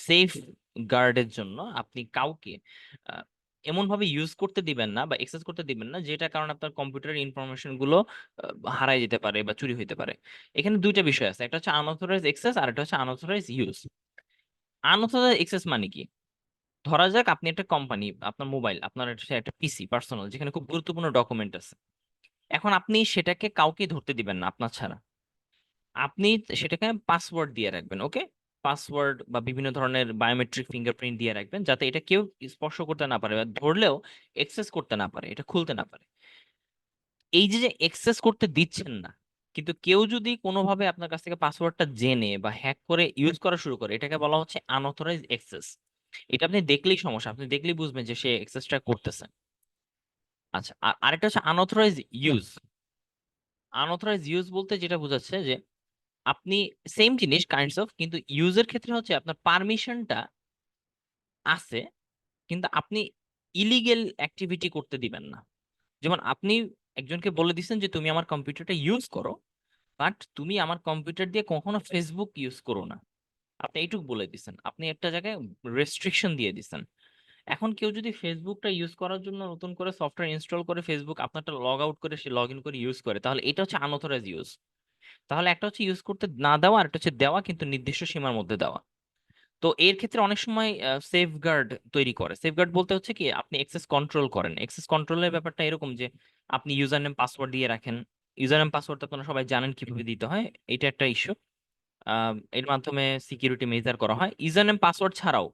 সেফ গার্ডের জন্য আপনি কাউকে আহ, এমন ভাবে ইউজ করতে দিবেন না বা অ্যাক্সেস করতে দিবেন না যেটা কারণে আপনার কম্পিউটারের ইনফরমেশন গুলো হারাই যেতে পারে বা চুরি হইতে পারে। এখানে দুইটা বিষয় আছে, একটা হচ্ছে আনঅথরাইজ অ্যাক্সেস আর একটা হচ্ছে আনঅথরাইজ ইউজ। আনঅথরাইজ অ্যাক্সেস মানে কি? ধরা যাক আপনি একটা কোম্পানি, আপনার মোবাইল, আপনার একটা পিসি পার্সোনাল, যেখানে খুব গুরুত্বপূর্ণ ডকুমেন্ট আছে। এখন আপনি সেটাকে কাউকে ধরতে দিবেন না আপনার ছাড়া। আপনি সেটাকে পাসওয়ার্ড দিয়ে রাখবেন, ওকে? পাসওয়ার্ড বা বিভিন্ন ধরনের বায়োমেট্রিক ফিঙ্গারপ্রিন্ট দিয়ে রাখবেন, যাতে এটা কেউ স্পর্শ করতে না পারে বা ধরলেও এক্সেস করতে না পারে, এটা খুলতে না পারে। এই যে যে এক্সেস করতে দিচ্ছেন না, কিন্তু কেউ যদি কোনোভাবে আপনার কাছ থেকে পাসওয়ার্ডটা জেনে বা হ্যাক করে ইউজ করা শুরু করে, এটাকে বলা হচ্ছে আনঅথরাইজ অ্যাক্সেস। এটা আপনি দেখলেই সমস্যা, আপনি দেখলেই বুঝবেন যে সে এক্সেসটা করতেছে। আচ্ছা, আর আরেকটা হচ্ছে আনঅথরাইজ ইউজ। আনঅথরাইজ ইউজ বলতে যেটা বোঝাচ্ছে যে আপনি সেম জিনিস কাইন্ডস অফ, কিন্তু ইউজের ক্ষেত্রে হচ্ছে আপনার পারমিশনটা আছে, কিন্তু আপনি ইলিগেল অ্যাক্টিভিটি করতে দিবেন না। যেমন আপনি একজনকে বলে দিচ্ছেন যে তুমি আমার কম্পিউটারটা ইউজ করো, বাট তুমি আমার কম্পিউটার দিয়ে কখনো ফেসবুক ইউজ করো না। আপনি এইটুকু বলে দিচ্ছেন, আপনি একটা জায়গায় রেস্ট্রিকশন দিয়ে দিচ্ছেন। এখন কেউ যদি ফেসবুকটা ইউজ করার জন্য নতুন করে সফটওয়্যার ইনস্টল করে ফেসবুক আপনারটা লগ আউট করে সে লগ ইন করে ইউজ করে, তাহলে এটা হচ্ছে আনঅথরাইজ ইউজ। তাহলে একটা হচ্ছে ইউজ করতে না দেওয়া, আর একটা হচ্ছে দেওয়া কিন্তু নির্দিষ্ট সীমার মধ্যে দেওয়া। তো এর ক্ষেত্রে অনেক সময় সেফগার্ড তৈরি করে। সেফগার্ড বলতে হচ্ছে কি আপনি অ্যাক্সেস কন্ট্রোল করেন। অ্যাক্সেস কন্ট্রোলের ব্যাপারটা এরকম যে আপনি ইউজার নেম পাসওয়ার্ড দিয়ে রাখেন। ইউজার নেম পাসওয়ার্ড তো আপনারা সবাই জানেন কিভাবে দিতে হয়, এটা একটা ইস্যু। এর মাধ্যমে সিকিউরিটি মেজার করা হয়। ইউজার নেম পাসওয়ার্ড ছাড়াও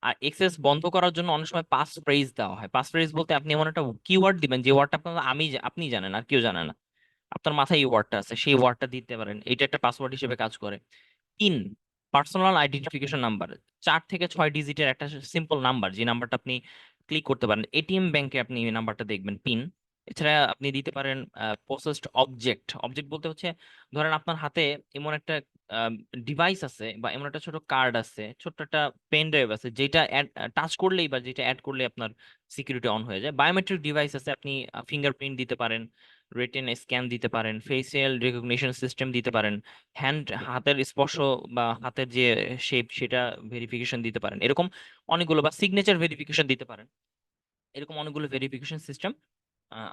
আর এক্সেস বন্ধ করার জন্য অনেক সময় পাস ফ্রেজ দেওয়া হয়। পাস ফ্রেজ বলতে আপনি এমন একটা কিওয়ার্ড দিবেন যে ওয়ার্ডটা আপনার আপনি জানেন আর কেউ জানে না, আপনার মাথায় এই ওয়ার্ডটা আছে, সেই ওয়ার্ডটা দিতে পারেন, এটা একটা পাসওয়ার্ড হিসেবে কাজ করে। পিন, পার্সোনাল আইডেন্টিফিকেশন নাম্বার, 4 থেকে 6 ডিজিটের একটা সিম্পল নাম্বার, যে নাম্বারটা আপনি ক্লিক করতে পারেন। এটিএম ব্যাংকে আপনি এই নাম্বারটা দেখবেন, পিন। এছাড়া আপনি দিতে পারেন প্রসেসড অবজেক্ট। অবজেক্ট বলতে হচ্ছে ধরেন আপনার হাতে এমন একটা ডিভাইস আছে বা এমন একটা ছোট কার্ড আছে, ছোট্ট একটা পেন ড্রাইভ আছে, যেটা টাচ করলেই বা যেটা অ্যাড করলে আপনার সিকিউরিটি অন হয়ে যায়। বায়োমেট্রিক ডিভাইস আছে, আপনি ফিঙ্গারপ্রিন্ট দিতে পারেন, রেটিনা স্ক্যান দিতে পারেন, ফেসিয়াল রিকগনিশন সিস্টেম দিতে পারেন, হাতের স্পর্শ বা হাতের যে শেপ সেটা ভেরিফিকেশন দিতে পারেন, এরকম অনেকগুলো, বা সিগনেচার ভেরিফিকেশন দিতে পারেন। এরকম অনেকগুলো ভেরিফিকেশন সিস্টেম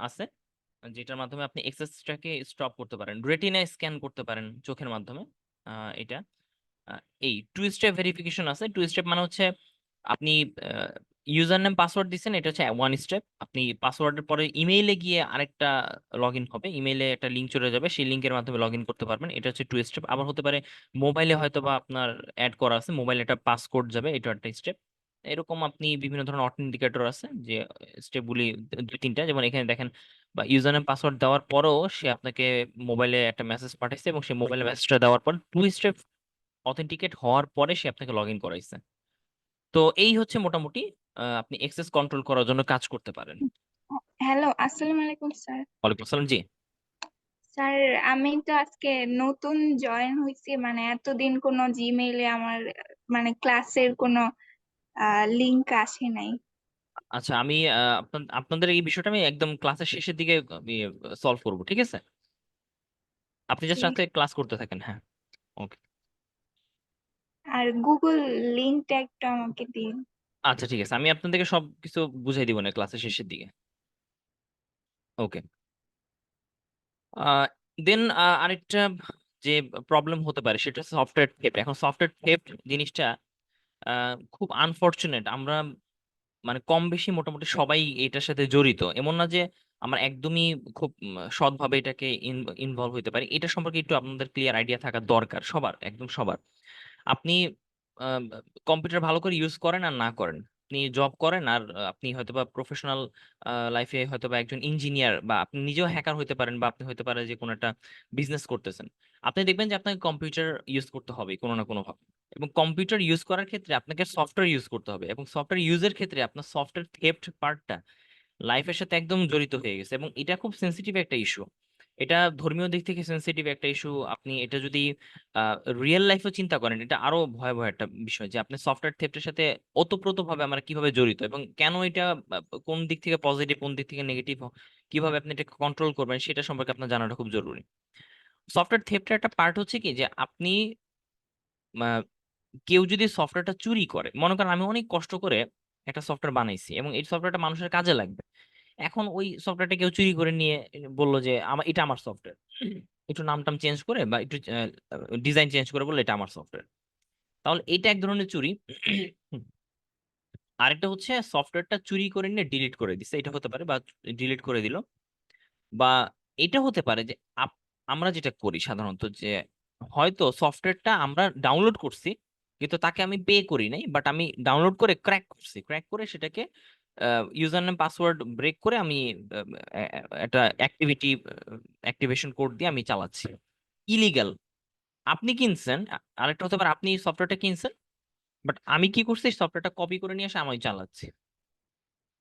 আছে, যেটার মাধ্যমে আপনি এক্সেসটাকে স্টপ করতে পারেন। রেটিনা স্ক্যান করতে পারেন চোখের মাধ্যমে। এটা এই টু স্টেপ ভেরিফিকেশন আছে। টু স্টেপ মানে হচ্ছে আপনি ইউজার নেম পাসওয়ার্ড দিচ্ছেন, এটা হচ্ছে ওয়ান স্টেপ। আপনি পাসওয়ার্ডের পরে ইমেইলে গিয়ে আরেকটা লগ ইন হবে, ইমেইলে একটা লিঙ্ক চলে যাবে, সেই লিঙ্কের মাধ্যমে লগ ইন করতে পারবেন, এটা হচ্ছে টু স্টেপ। আবার হতে পারে মোবাইলে হয়তো বা আপনার অ্যাড করা আছে, মোবাইলে একটা পাসকোড যাবে, এটা একটা স্টেপ। এরকম আপনি বিভিন্ন ধরনের অথেন্টিকেটর আছে যে স্টেপগুলি দুই তিনটা, যেমন এখানে দেখেন, বা ইউজার নেম পাসওয়ার্ড দেওয়ার পরেও সে আপনাকে মোবাইলে একটা মেসেজ পাঠাইছে এবং সেই মোবাইলে মেসেজটা দেওয়ার পর 2 স্টেপ অথেন্টিকেট হওয়ার পরে সে আপনাকে লগ ইন করাইছে। তো এই হচ্ছে মোটামুটি আপনি এক্সেস কন্ট্রোল করার জন্য কাজ করতে পারেন। হ্যালো, আসসালামু আলাইকুম স্যার। ওয়ালাইকুম আসসালাম। জি। স্যার, আমি তো আজকে নতুন জয়েন হয়েছি, মানে এতদিন কোনো জিমেইলে আমার মানে ক্লাসের কোনো লিংক আসে নাই। আচ্ছা, আমি আপনাদের এই বিষয়টা আমি একদম ক্লাসের শেষের দিকে আমি সলভ করবো, ঠিক আছে? আপনি জাস্ট ঠিক। রাতে ক্লাস করতে থাকেন, হ্যাঁ। ওকে। আর গুগল লিংকটা একটু আমাকে দিন। আচ্ছা, ঠিক আছে, আমি আপনাদেরকে সব কিছু বুঝাই দিব না ক্লাসের শেষের দিকে। ওকে। দেন আরেকটা যে প্রবলেম হতে পারে সেটা সফটওয়্যার থেফট। এখন সফটওয়্যার থেফট জিনিসটা খুব আনফরচুনেট। আমরা মানে কম বেশি মোটামুটি সবাই এটার সাথে জড়িত, এমন না যে আমরা একদমই খুব সৎভাবে এটাকে ইনভলভ হতে পারি। এটা সম্পর্কে একটু আপনাদের ক্লিয়ার আইডিয়া থাকা দরকার সবার, একদম সবার। আপনি কম্পিউটার ভালো করে ইউজ করেন আর না করেন, আপনি জব করেন আর আপনি হয়তোবা প্রফেশনাল লাইফে হয়তোবা একজন ইঞ্জিনিয়ার, বা আপনি নিজেও হ্যাকার হতে পারেন, বা আপনি হতে পারে যে কোনো একটা বিজনেস করতেছেন, আপনি দেখবেন যে আপনাকে কম্পিউটার ইউজ করতে হবে কোনো না কোনো ভাবে। এবং কম্পিউটার ইউজ করার ক্ষেত্রে আপনাকে সফটওয়্যার ইউজ করতে হবে, এবং সফটওয়্যার ইউজের ক্ষেত্রে আপনার সফটওয়্যার থেফট পার্টটা লাইফের সাথে একদম জড়িত হয়ে গেছে, এবং এটা খুব সেন্সিটিভ একটা ইস্যু। এটা ধর্মীয় দিক থেকে সেন্সিটিভ একটা ইস্যু। আপনি এটা যদি রিয়েল লাইফও চিন্তা করেন, এটা আরো ভয়াবহ একটা বিষয় যে আপনি সফটওয়্যার থেফটের সাথে ওতপ্রোতভাবে আমরা কিভাবে জড়িত, এবং কেন এটা কোন দিক থেকে পজিটিভ কোন দিক থেকে নেগেটিভ, কিভাবে আপনি এটা কন্ট্রোল করবেন সেটা সম্পর্কে আপনার জানাটা খুব জরুরি। সফটওয়্যার থেফটের একটা পার্ট হচ্ছে কি যে আপনি আহ, কেউ যদি সফটওয়্যারটা চুরি করে, মনে করেন আমি অনেক কষ্ট করে একটা সফটওয়্যার বানাইছি এবং এই সফটওয়্যারটা মানুষের কাজে লাগবে, এখন ওই সফটওয়্যারটা কেউ চুরি করে নিয়ে বললো যে আমার এটা আমার সফটওয়্যার, একটু নাম টাম চেঞ্জ করে বা একটু ডিজাইন চেঞ্জ করে বললো এটা আমার সফটওয়্যার, তাহলে এটা এক ধরনের চুরি। আরেকটা হচ্ছে সফটওয়্যারটা চুরি করে নিয়ে ডিলিট করে দিচ্ছে, এটা হতে পারে, বা ডিলিট করে দিল। বা এটা হতে পারে যে আমরা যেটা করি সাধারণত যে হয়তো সফটওয়্যারটা আমরা ডাউনলোড করছি কিন্তু তাকে আমি পে করি নাই, বাট আমি ডাউনলোড করে ক্র্যাক করছি, ক্র্যাক করে সেটাকে ইউজার নেম পাসওয়ার্ড ব্রেক করে আমি একটা অ্যাক্টিভেশন কোড দিয়ে আমি চালাচ্ছি, ইলিগাল। আপনি কিনছেন, আরেকটা হতে পারে আপনি সফটওয়্যারটা কিনছেন, বাট আমি কি করছি সফটওয়্যারটা কপি করে নিয়ে এসে আমি চালাচ্ছি।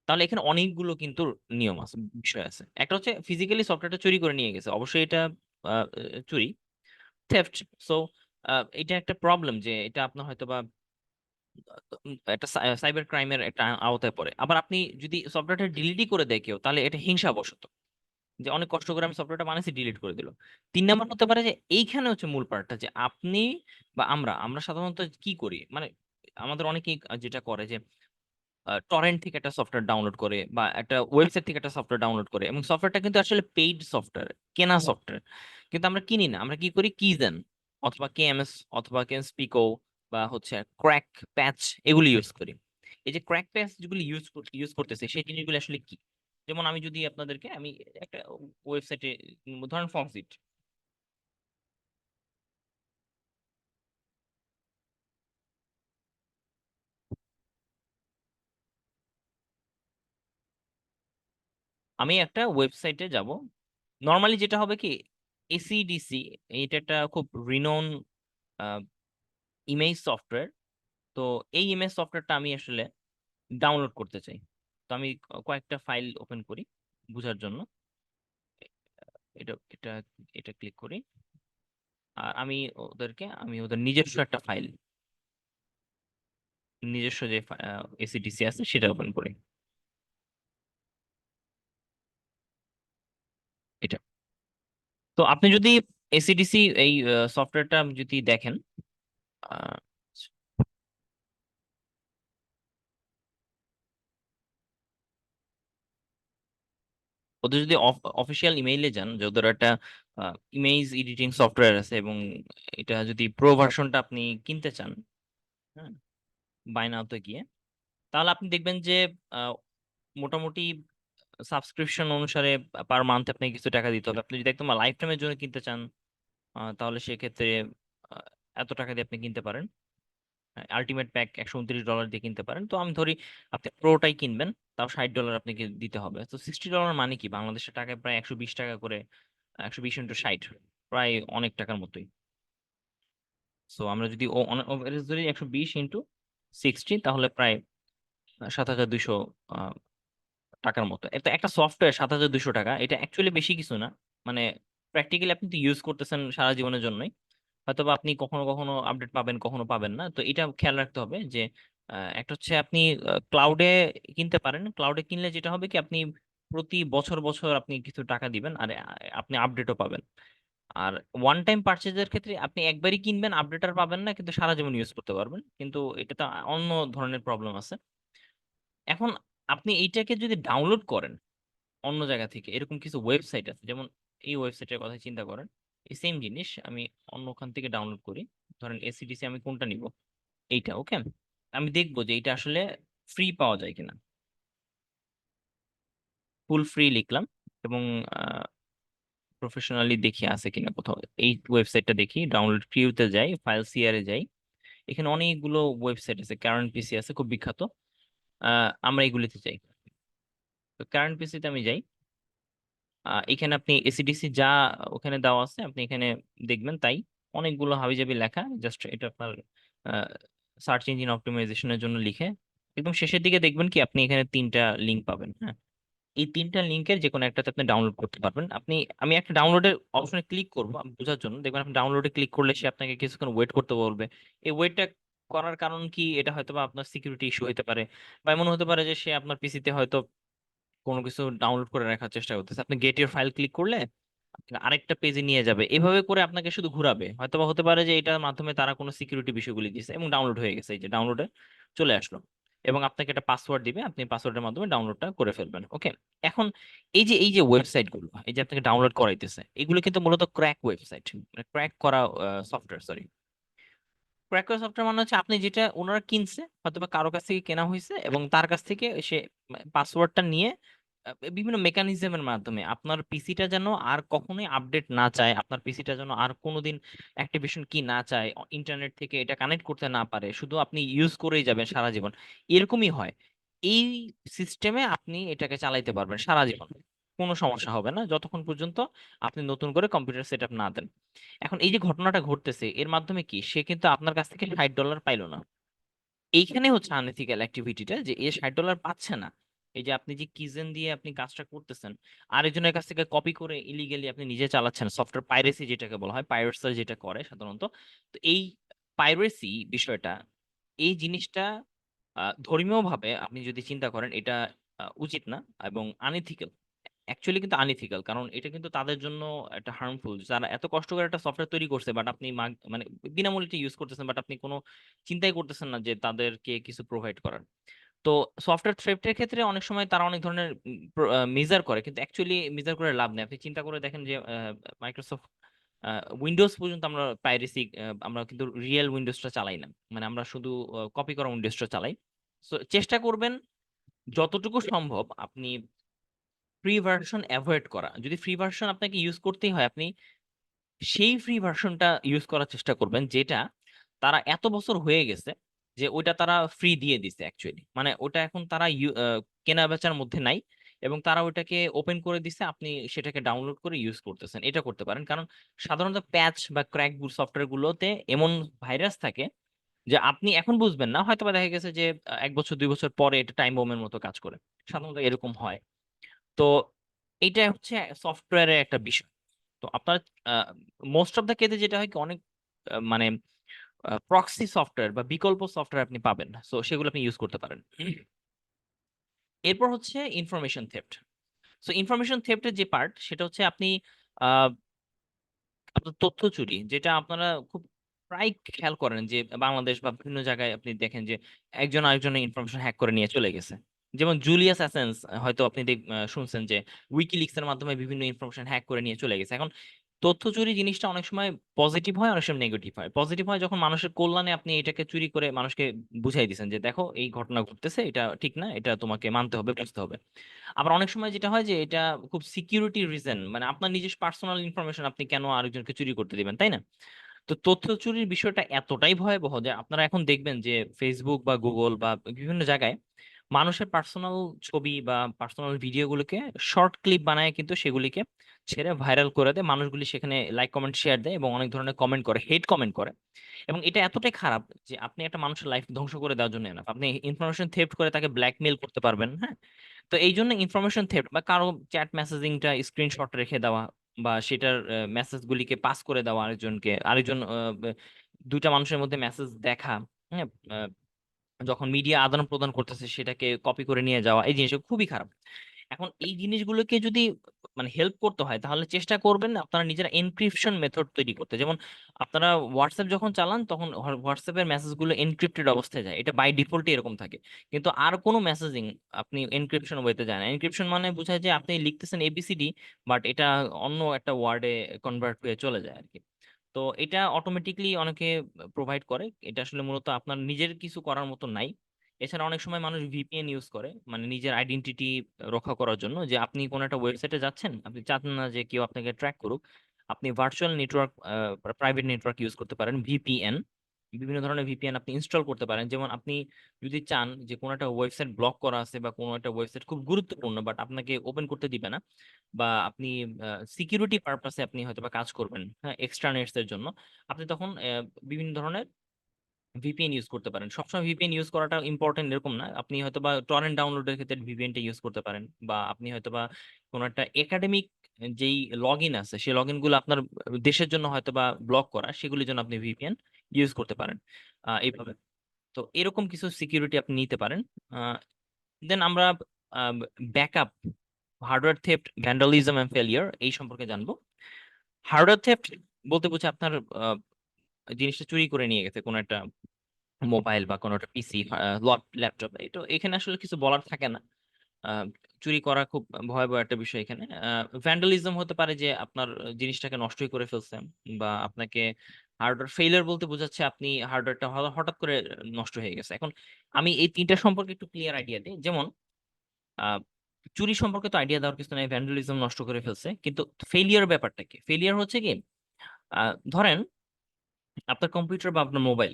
তাহলে এখানে অনেকগুলো কিন্তু নিয়ম আছে, বিষয় আছে। একটা হচ্ছে ফিজিক্যালি সফটওয়্যারটা চুরি করে নিয়ে গেছে, অবশ্যই এটা চুরি, থেফট। সো এটা একটা প্রবলেম যে এটা আপনার হয়তো বা একটা সাইবার ক্রাইমের একটা আওতায় পড়ে। আবার আপনি যদি সফটওয়্যারটা ডিলিটই করে দেয় কেউ, তাহলে এটা হিংসাবশত, যে অনেক কষ্ট করে আমি সফটওয়্যারটা বানাইছি ডিলিট করে দিল। 3 নাম্বার হতে পারে যে এইখানে হচ্ছে মূল পার্টটা, যে আপনি বা আমরা আমরা সাধারণত কি করি, মানে আমাদের অনেকেই যেটা করে যে টরেন্ট থেকে একটা সফটওয়্যার ডাউনলোড করে বা একটা ওয়েবসাইট থেকে একটা সফটওয়্যার ডাউনলোড করে, এবং সফটওয়্যারটা কিন্তু আসলে পেইড সফটওয়্যার, কেনা সফটওয়্যার, কিন্তু আমরা কিনি না। আমরা কি করি, কিজেন অথবা কেএমএস অথবা কেমস্পিকো বা হচ্ছে ক্র্যাক প্যাচ, এগুলি ইউজ করি। এই যে ক্র্যাক প্যাচ যেগুলি ইউজ করতেছে সেই জিনিসগুলো আসলে কি? যেমন আমি যদি আপনাদেরকে আমি একটা ওয়েবসাইটে, ধরেন ফক্সিট, আমি একটা ওয়েবসাইটে যাব, নর্মালি যেটা হবে কি, এসিডিসি, এটা একটা খুব রিনোন ইমেজ সফটওয়্যার। তো এই ইমেজ সফটওয়্যারটা আমি আসলে ডাউনলোড করতে চাই। তো আমি কয়েকটা ফাইল ওপেন করি বোঝার জন্য। এটা এটা এটা ক্লিক করি, আর আমি ওদের নিজস্ব একটা ফাইল, নিজস্ব যে এসিডিসি আছে সেটা ওপেন করি। এটা, তো আপনি যদি এসিডিসি এই সফটওয়্যারটা যদি দেখেন, আহ, ওদের যদি অফিসিয়াল ইমেইলে যান, যে ওদের একটা ইমেজ এডিটিং সফটওয়্যার আছে, এবং এটা যদি প্রো ভার্সনটা আপনি কিনতে চান, হ্যাঁ, বাই নাওতে গিয়ে, তাহলে আপনি দেখবেন যে আহ, মোটামুটি সাবস্ক্রিপশন অনুসারে পার মান্থ আপনাকে কিছু টাকা দিতে হবে। আপনি যদি একদম লাইফ টাইমের জন্য কিনতে চান, তাহলে সেক্ষেত্রে আহ, এত টাকা দিয়ে আপনি কিনতে পারেন। আলটিমেট প্যাক $129 দিয়ে কিনতে পারেন। তো আমি ধরি আপনি প্রোটাই কিনবেন, তাও $60 আপনাকে দিতে হবে। তো $60 মানে কি বাংলাদেশের টাকায় প্রায় 120 টাকা করে, 120 × 60, প্রায় অনেক টাকার মতোই। সো আমরা যদি এভারেজ ধরি 120 × 60, তাহলে প্রায় 7,200 টাকার মতো। এটা একটা সফটওয়্যার, 7,200 টাকা, এটা অ্যাকচুয়ালি বেশি কিছু না। মানে প্র্যাকটিক্যালি আপনি তো ইউজ করতেছেন সারা জীবনের জন্যই, হয়তোবা আপনি কখনো কখনো আপডেট পাবেন, কখনো পাবেন না। তো এটা খেয়াল রাখতে হবে যে একটা হচ্ছে আপনি ক্লাউডে কিনতে পারেন। ক্লাউডে কিনলে যেটা হবে কি, আপনি প্রতি বছর বছর আপনি কিছু টাকা দিবেন, আর আপনি আপডেটও পাবেন। আর ওয়ান টাইম পারচেজের ক্ষেত্রে আপনি একবারই কিনবেন, আপডেট আর পাবেন না, কিন্তু সারা জীবন ইউজ করতে পারবেন। কিন্তু এটা তো অন্য ধরনের প্রবলেম আছে। এখন আপনি এইটাকে যদি ডাউনলোড করেন অন্য জায়গা থেকে, এরকম কিছু ওয়েবসাইট আছে, যেমন এই ওয়েবসাইটের কথা চিন্তা করেন, এই সেম জিনিস আমি অন্য ওখান থেকে ডাউনলোড করি। ধরেন এসিডিসি আমি কোনটা নিব, এইটা, ওকে। আমি দেখবো যে এটা আসলে ফ্রি পাওয়া যায় কিনা। ফুল ফ্রি লিখলাম, এবং প্রফেশনালি দেখি আছে কিনা কোথাও। এই ওয়েবসাইটটা দেখি, ডাউনলোড প্রিভিউতে যাই, ফাইল সিআরে যাই। এখানে অনেকগুলো ওয়েবসাইট আছে, কারেন্ট পিসি আছে খুব বিখ্যাত। আমরা এগুলিতে যাই। তো কারেন্ট পিসিতে আমি যাই। এখানে আপনি এসিডিসি যা ওখানে দেওয়া আছে আপনি এখানে দেখবেন, তাই অনেকগুলো হাবিজাবি লেখা। জাস্ট এটা আপনার সার্চ ইঞ্জিন অপটিমাইজেশনের জন্য লিখে, একদম শেষের দিকে দেখবেন কি আপনি এখানে 3টা লিঙ্ক পাবেন। হ্যাঁ, এই 3টা লিঙ্কের যে কোনো একটাতে আপনি ডাউনলোড করতে পারবেন। আমি একটা ডাউনলোডের অপশনে ক্লিক করবো বোঝার জন্য। দেখবেন আপনি ডাউনলোডে ক্লিক করলে সে আপনাকে কিছুক্ষণ ওয়েট করতে বলবে। এই ওয়েটটা করার কারণ কি, এটা হয়তো বা আপনার সিকিউরিটি ইস্যু হতে পারে, বা এমন হতে পারে যে সে আপনার পিসিতে হয়তো কোনো কিছু ডাউনলোড করে রাখার চেষ্টা করতেছে। আপনি গেট ইউর ফাইল ক্লিক করলে আপনাকে আরেকটা পেজে নিয়ে যাবে, এভাবে করে আপনাকে শুধু ঘোরাবে। হয়তো বা হতে পারে যে এটার মাধ্যমে তারা কোনো সিকিউরিটি বিষয়গুলি দিয়েছে এবং ডাউনলোড হয়ে গেছে, এই যে ডাউনলোডে চলে আসলো, এবং আপনাকে একটা পাসওয়ার্ড দিবে, আপনি পাসওয়ার্ডের মাধ্যমে ডাউনলোডটা করে ফেলবেন। ওকে। এখন এই যে ওয়েবসাইট গুলো, এই যে আপনাকে ডাউনলোড করাইতেছে, এগুলো কিন্তু মূলত ক্র্যাক ওয়েবসাইট, ক্র্যাক করা সফটওয়্যার, সরি। ক্র্যাকার সফটওয়্যার মানে হচ্ছে আপনি যেটা ওনারা কিনছে, হয়তো বা কারো কাছ থেকে কেনা হয়েছে, এবং তার কাছ থেকে সে পাসওয়ার্ডটা নিয়ে বিভিন্ন মেকানিজমের মাধ্যমে আপনার পিসিটা যেন আর কখনোই আপডেট না চায়, আপনার পিসিটা যেন আর কোনোদিন অ্যাক্টিভেশন কি না চায়, ইন্টারনেট থেকে এটা কানেক্ট করতে না পারে, শুধু আপনি ইউজ করেই যাবেন সারা জীবন, এরকমই হয়। এই সিস্টেমে আপনি এটাকে চালাইতে পারবেন সারা জীবন, কোনো সমস্যা হবে না, যতক্ষণ পর্যন্ত আপনি নতুন করে কম্পিউটার সেট আপ না দেন। এখন এই যে ঘটনাটা ঘটতেছে, এর মাধ্যমে কি সে কিন্তু আপনার কাছ থেকে $60 পাইলো না। এইখানে হচ্ছে আনএথিক্যাল অ্যাক্টিভিটিটা, যে এ $60 পাচ্ছে না। এই যে আপনি যে কিজেন দিয়ে আপনি কাজটা করতেছেন, আরেকজনের কাছ থেকে কপি করে ইলিগালি আপনি নিজে চালাচ্ছেন, সফটওয়্যার পাইরেসি যেটাকে বলা হয়, পাইরেটসরা যেটা করে সাধারণত। তো এই পাইরেসি বিষয়টা, এই জিনিসটা ধর্মীয়ভাবে আপনি যদি চিন্তা করেন, এটা উচিত না এবং আনএথিক্যাল। অ্যাকচুয়ালি কিন্তু আনইথিক্যাল, কারণ এটা কিন্তু তাদের জন্য একটা হার্মফুল। যারা এত কষ্ট করে একটা সফটওয়্যার তৈরি করছে, বাট আপনি মানে বিনামূল্যে ইউজ করতেছেন, বাট আপনি কোনো চিন্তাই করতেছেন না যে তাদেরকে কিছু প্রোভাইড করার। তো সফটওয়্যার থ্রেফটের ক্ষেত্রে অনেক সময় তারা অনেক ধরনের মেজার করে, কিন্তু অ্যাকচুয়ালি মেজার করে লাভ নেই। আপনি চিন্তা করে দেখেন যে মাইক্রোসফট উইন্ডোজ পর্যন্ত আমরা পাইরেসি, আমরা কিন্তু রিয়েল উইন্ডোজটা চালাই না, মানে আমরা শুধু কপি করা উইন্ডোজটা চালাই। তো চেষ্টা করবেন যতটুকু সম্ভব আপনি ফ্রি ভার্সন অ্যাভয়েড করা। যদি ফ্রি ভার্সন আপনাকে ইউজ করতেই হয়, আপনি সেই ফ্রি ভার্সনটা ইউজ করার চেষ্টা করবেন, যেটা তারা এত বছর হয়ে গেছে যে ওইটা তারা ফ্রি দিয়ে দিছে অ্যাকচুয়ালি, মানে ওটা এখন তারা কেনা বেচার মধ্যে নাই, এবং তারা ওইটাকে ওপেন করে দিছে, আপনি সেটাকে ডাউনলোড করে ইউজ করতেছেন। এটা করতে পারেন, কারণ সাধারণত প্যাচ বা ক্র্যাক সফটওয়্যার গুলোতে এমন ভাইরাস থাকে যে আপনি এখন বুঝবেন না, হয়তো বা দেখা গেছে যে 1 বছর 2 বছর পরে এটা টাইম বোমের মতো কাজ করে, সাধারণত এরকম হয়। তো এইটা হচ্ছে সফটওয়্যারের একটা বিষয়। তো আপনার মোস্ট অফ দ্য কেসে যেটা হয় কি, অনেক মানে প্রক্সি সফটওয়্যার বা বিকল্প সফটওয়্যার আপনি পাবেন, সো সেগুলো আপনি ইউজ করতে পারেন। এরপর হচ্ছে ইনফরমেশন থেফট। সো ইনফরমেশন থেফটের যে পার্ট, সেটা হচ্ছে আপনি আহ, আপনার তথ্য চুরি, যেটা আপনারা খুব প্রায় খেয়াল করেন যে বাংলাদেশ বা বিভিন্ন জায়গায় আপনি দেখেন যে একজন আরেকজনের ইনফরমেশন হ্যাক করে নিয়ে চলে গেছে। যেমন জুলিয়াস অ্যাসাঞ্জ, হয়তো আপনি শুনছেন যে উইকিলিক্স এর মাধ্যমে বিভিন্ন ইনফরমেশন হ্যাক করে নিয়ে চলে গেছে। এখন তথ্য চুরি জিনিসটা অনেক সময় পজিটিভ হয়, অনেক সময় নেগেটিভ হয়। পজিটিভ হয় যখন মানুষের কল্যাণে আপনি এটাকে চুরি করে মানুষকে বুঝাই দিচ্ছেন যে দেখো এই ঘটনা ঘটতেছে, এটা ঠিক না, এটা তোমাকে মানতে হবে, বুঝতে হবে। আবার অনেক সময় যেটা হয় যে এটা খুব সিকিউরিটি রিজন, মানে আপনার নিজস্ব পার্সোনাল ইনফরমেশন আপনি কেন আরেকজনকে চুরি করতে দিবেন, তাই না? তো তথ্য চুরির বিষয়টা এতটাই ভয়াবহ যে আপনারা এখন দেখবেন যে ফেসবুক বা গুগল বা বিভিন্ন জায়গায় মানুষের পার্সোনাল ছবি বা পার্সোনাল ভিডিওগুলোকে শর্ট ক্লিপ বানায় কিন্তু সেগুলিকে ছেড়ে ভাইরাল করে দেয়, মানুষগুলি সেখানে লাইক কমেন্ট শেয়ার দেয় এবং অনেক ধরনের কমেন্ট করে, হেট কমেন্ট করে। এবং এটা এতটাই খারাপ যে আপনি একটা মানুষের লাইফ ধ্বংস করে দেওয়ার জন্য এনাফ, আপনি ইনফরমেশন থেফট করে তাকে ব্ল্যাকমেল করতে পারবেন। হ্যাঁ, তো এই জন্য ইনফরমেশন থেফট বা কারো চ্যাট মেসেজিংটা স্ক্রিনশট রেখে দেওয়া বা সেটার মেসেজগুলিকে পাস করে দেওয়া আরেকজনকে, আরেকজন দুইটা মানুষের মধ্যে মেসেজ দেখা, হ্যাঁ, যখন মিডিয়া আদান প্রদান করতেছে সেটাকে কপি করে নিয়ে যাওয়া, এই জিনিসটা খুবই খারাপ। এখন এই জিনিসগুলোকে যদি মানে হেল্প করতে হয় তাহলে চেষ্টা করবেন আপনারা নিজেরা এনক্রিপশন মেথড তৈরি করতে। যেমন আপনারা হোয়াটসঅ্যাপ যখন চালান তখন হোয়াটসঅ্যাপের মেসেজগুলো এনক্রিপ্টেড অবস্থায় যায়, এটা বাই ডিফল্টই এরকম থাকে। কিন্তু আর কোনো মেসেজিং আপনি এনক্রিপশন ওয়েতে যায় না। এনক্রিপশন মানে বোঝায় যে আপনি লিখতেছেন এবিসিডি, বাট এটা অন্য একটা ওয়ার্ডে কনভার্ট হয়ে চলে যায় আর কি। তো এটা অটোমেটিকলি অনেকে প্রোভাইড করে, এটা আসলে মূলত আপনার নিজের কিছু করার মতো নাই। এছাড়া অনেক সময় মানুষ ভিপিএন ইউজ করে মানে নিজের আইডেন্টিটি রক্ষা করার জন্য, যে আপনি কোনো একটা ওয়েবসাইটে যাচ্ছেন, আপনি চান না যে কেউ আপনাকে ট্র্যাক করুক, আপনি virtual network, private network use করতে পারেন, ভিপিএন। বিভিন্ন ধরনের ভিপিএন আপনি ইনস্টল করতে পারেন। যেমন আপনি যদি চান যে কোনো একটা ওয়েবসাইট ব্লক করা আছে বা কোনো একটা ওয়েবসাইট খুব গুরুত্বপূর্ণ বাট আপনাকে ওপেন করতে দিবে না, বা আপনি সিকিউরিটি পারপাসে আপনি হয়তো বা কাজ করবেন, হ্যাঁ, এক্সট্রানেটস এর জন্য, আপনি তখন বিভিন্ন ধরনের ভিপিএন ইউজ করতে পারেন। সবসময় ভিপিএন ইউজ করাটা ইম্পর্টেন্ট এরকম না, আপনি হয়তোবা টরেন্ট ডাউনলোডের ক্ষেত্রে ভিপিএনটা ইউজ করতে পারেন, বা আপনি হয়তোবা কোনো একটা একাডেমিক যেই লগ ইন আছে সেই লগ ইন গুলো আপনার দেশের জন্য হয়তোবা ব্লক করা, সেগুলির জন্য আপনি ভিপিএন ইউজ করতে পারেন এইভাবে। তো এরকম কিছু সিকিউরিটি আপনি নিতে পারেন। দেন আমরা backup, hardware theft, vandalism and failure এই সম্পর্কে জানবো। হার্ডওয়্যার থেফট বলতে বোঝায় আপনার জিনিসটা চুরি করে নিয়ে গেছে, কোনো একটা মোবাইল বা কোনো একটা পিসি, ল্যাপটপ, এটা এখানে আসলে কিছু বলার থাকে না। আহ, চুরি করা খুব ভয়াবহ একটা বিষয় এখানে। ভ্যান্ডালিজম হতে পারে যে আপনার জিনিসটাকে নষ্টই করে ফেলছেন, বা আপনাকে হার্ডওয়্যার ফেলিয়ার বলতে বোঝাচ্ছে আপনি হার্ডওয়্যারটা হঠাৎ করে নষ্ট হয়ে গেছে। এখন আমি এই তিনটা সম্পর্কে একটু ক্লিয়ার আইডিয়া দিই। যেমন আহ, চুরি সম্পর্কে তো আইডিয়া দেওয়ার কিছু নাই, ভ্যান্ডালিজম নষ্ট করে ফেলছে, কিন্তু ফেলিয়ার ব্যাপারটা কি? ফেলিয়ার হচ্ছে কি, ধরেন আপনার কম্পিউটার বা আপনার মোবাইল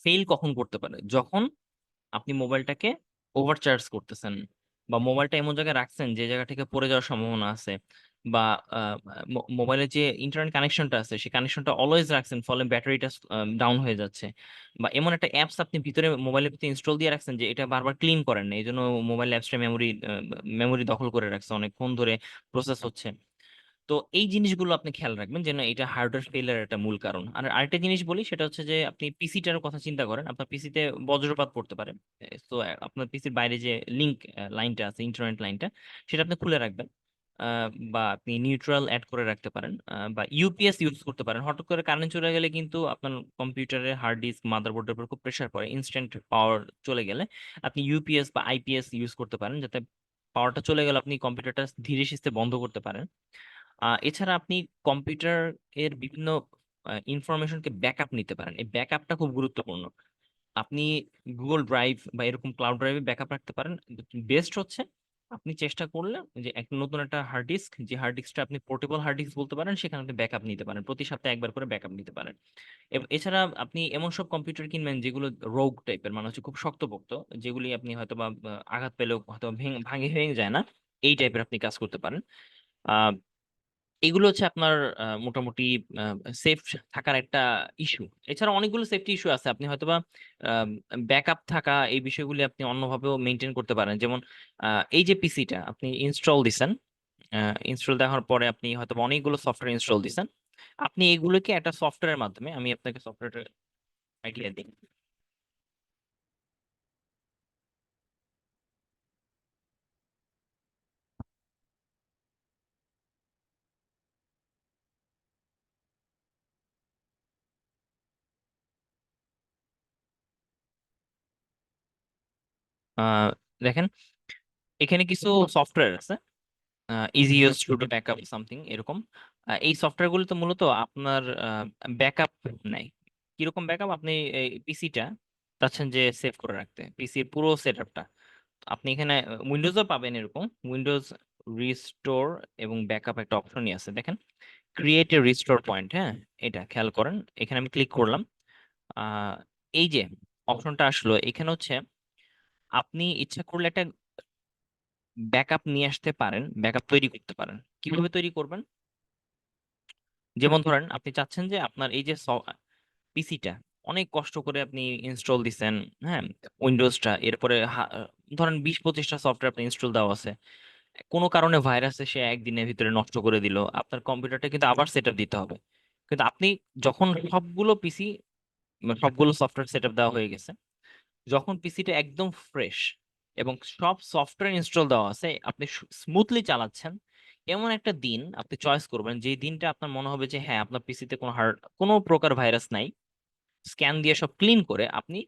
ফেল কখন করতে পারে? যখন আপনি মোবাইলটাকে ওভারচার্জ করতেছেন, বা মোবাইলটা এমন জায়গায় রাখছেন যে জায়গা থেকে পড়ে যাওয়ার সম্ভাবনা আছে, বা মোবাইলের যে ইন্টারনেট কানেকশনটা আছে সেই কানেকশনটা অলওয়েজ রাখছেন, ফলে ব্যাটারিটা ডাউন হয়ে যাচ্ছে, বা এমন একটা অ্যাপস আপনি ভিতরে মোবাইলের ভিতরে ইনস্টল দিয়ে রাখছেন যে এটা বারবার ক্লিন করেন না, এই জন্য মোবাইল অ্যাপসটা মেমোরি দখল করে রাখছে, অনেকক্ষণ ধরে প্রসেস হচ্ছে। তো এই জিনিসগুলো আপনি খেয়াল রাখবেন যেন এটা হার্ডওয়্যার ফেলিয়ার একটা মূল কারণ। আর আরেকটা জিনিস বলি, সেটা হচ্ছে যে আপনি পিসিটার কথা চিন্তা করেন, আপনার পিসিতে বজ্রপাত পড়তে পারে। তো আপনার পিসির বাইরে যে লিংক লাইনটা আছে, ইন্টারনেট লাইনটা, সেটা আপনি খুলে রাখবেন। বা আপনি নিউট্রাল অ্যাড করে রাখতে পারেন, বা ইউপিএস ইউজ করতে পারেন। হঠাৎ করে কারেন্ট চলে গেলে কিন্তু আপনার কম্পিউটারের হার্ড ডিস্ক, মাদারবোর্ডের উপর খুব প্রেশার পড়ে, ইনস্ট্যান্ট পাওয়ার চলে গেলে আপনি ইউপিএস বা আইপিএস ইউজ করতে পারেন, যাতে পাওয়ারটা চলে গেলে আপনি কম্পিউটারটা ধীরে সুস্থে বন্ধ করতে পারেন। এছাড়া আপনি কম্পিউটার এর বিভিন্ন ইনফরমেশনকে ব্যাকআপ নিতে পারেন, এই ব্যাকআপটা খুব গুরুত্বপূর্ণ। আপনি গুগল ড্রাইভ বা এরকম ক্লাউড ড্রাইভে ব্যাকআপ রাখতে পারেন। বেস্ট হচ্ছে আপনি চেষ্টা করলে যে একটা নতুন একটা হার্ড ডিস্ক, যে হার্ড ডিস্কটা আপনি পোর্টেবল হার্ড ডিস্ক বলতে পারেন, সেখানে আপনি ব্যাকআপ নিতে পারেন, প্রতি সপ্তাহে একবার করে ব্যাকআপ নিতে পারেন। এছাড়া আপনি এমন সব কম্পিউটার কিনবেন যেগুলো রোগ টাইপের, মানে হচ্ছে খুব শক্তপোক্ত, যেগুলি আপনি হয়তো বা আঘাত পেলেও হয়তো ভাঙে ভেঙে যায় না, এই টাইপের আপনি কাজ করতে পারেন। এগুলো হচ্ছে আপনার মোটামুটি সেফ থাকার একটা ইস্যু। এছাড়া অনেকগুলো সেফটি ইস্যু আছে, আপনি হয়তোবা ব্যাকআপ থাকা এই বিষয়গুলি আপনি অন্যভাবেও মেনটেন করতে পারেন। যেমন এই যে পিসিটা আপনি ইনস্টল দিছেন, ইনস্টল দেওয়ার পরে আপনি হয়তো অনেকগুলো সফটওয়্যার ইনস্টল দিছেন, আপনি এগুলোকে একটা সফটওয়্যারের মাধ্যমে, আমি আপনাকে সফটওয়্যার আইডিয়া দিই। আহ, দেখেন এখানে কিছু সফটওয়্যার আছে, easy use to do backup something এরকম। এই সফটওয়্যার গুলো তো মূলত আপনার ব্যাকআপ নেয়। কিরকম ব্যাকআপ? আপনি এই পিসিটা চাচ্ছেন যে সেভ করে রাখতে, পিসির পুরো সেট আপটা, আপনি এখানে উইন্ডোজও পাবেন এরকম, উইন্ডোজ রিস্টোর এবং ব্যাকআপ একটা অপশনই আছে, দেখেন ক্রিয়েট এ রিস্টোর পয়েন্ট। হ্যাঁ, এটা খেয়াল করেন, এখানে আমি ক্লিক করলাম। আহ এই যে অপশনটা আসলো, এখানে হচ্ছে আপনি ইচ্ছা করলে একটা ব্যাকআপ নিয়ে আসতে পারেন, ব্যাকআপ তৈরি করতে পারেন। কিভাবে তৈরি করবেন? যেমন ধরেন আপনি চাচ্ছেন যে আপনার এই যে পিসিটা অনেক কষ্ট করে আপনি ইনস্টল দিছেন, হ্যাঁ, উইন্ডোজটা, এরপরে ধরেন 20-25টা সফটওয়্যার আপনি ইনস্টল দেওয়া আছে, কোনো কারণে ভাইরাস এসে একদিনের ভিতরে নষ্ট করে দিল, আপনার কম্পিউটারটা কিন্তু আবার সেট আপ দিতে হবে। কিন্তু আপনি যখন সবগুলো সফটওয়্যার সেট আপ দেওয়া হয়ে গেছে, যখন পিসিটা একদম ফ্রেশ এবং সব সফটওয়্যার ইনস্টল দেওয়া আছে, আপনি স্মুথলি চালাচ্ছেন, এমন একটা দিন আপনি চয়েস করবেন যে দিনটা আপনার মনে হবে যে হ্যাঁ আপনার পিসিতে কোনো প্রকার ভাইরাস নাই। স্ক্যান দিয়ে সব ক্লিন করে আপনি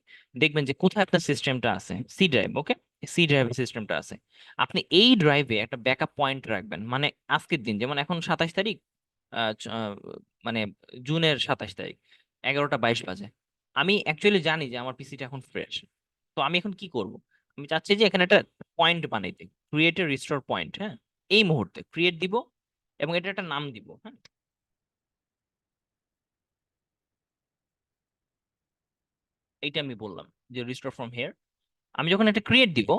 দেখবেন যে কোথায় আপনার সিস্টেমটা আছে, সি ড্রাইভ, ওকে, সি ড্রাইভে সিস্টেমটা আছে। আপনি এই ড্রাইভে একটা ব্যাকআপ পয়েন্ট রাখবেন, মানে আজকের দিন, যেমন এখন 27 তারিখ, মানে জুনের 27 তারিখ, 11টা 22 বাজে। আমি অ্যাকচুয়ালি জানি যে আমার পিসিটা এখন ফ্রেশ। তো আমি এখন কি করব? আমি চাচ্ছি যে এখানে একটা পয়েন্ট বানাইতে, ক্রিয়েট এ রিস্টোর পয়েন্ট। হ্যাঁ, এই মুহূর্তে ক্রিয়েট দিব এবং এটা একটা নাম দিব। হ্যাঁ, এইটা আমি বললাম যে রিস্টোর ফ্রম হেয়ার। আমি যখন একটা ক্রিয়েট দিব,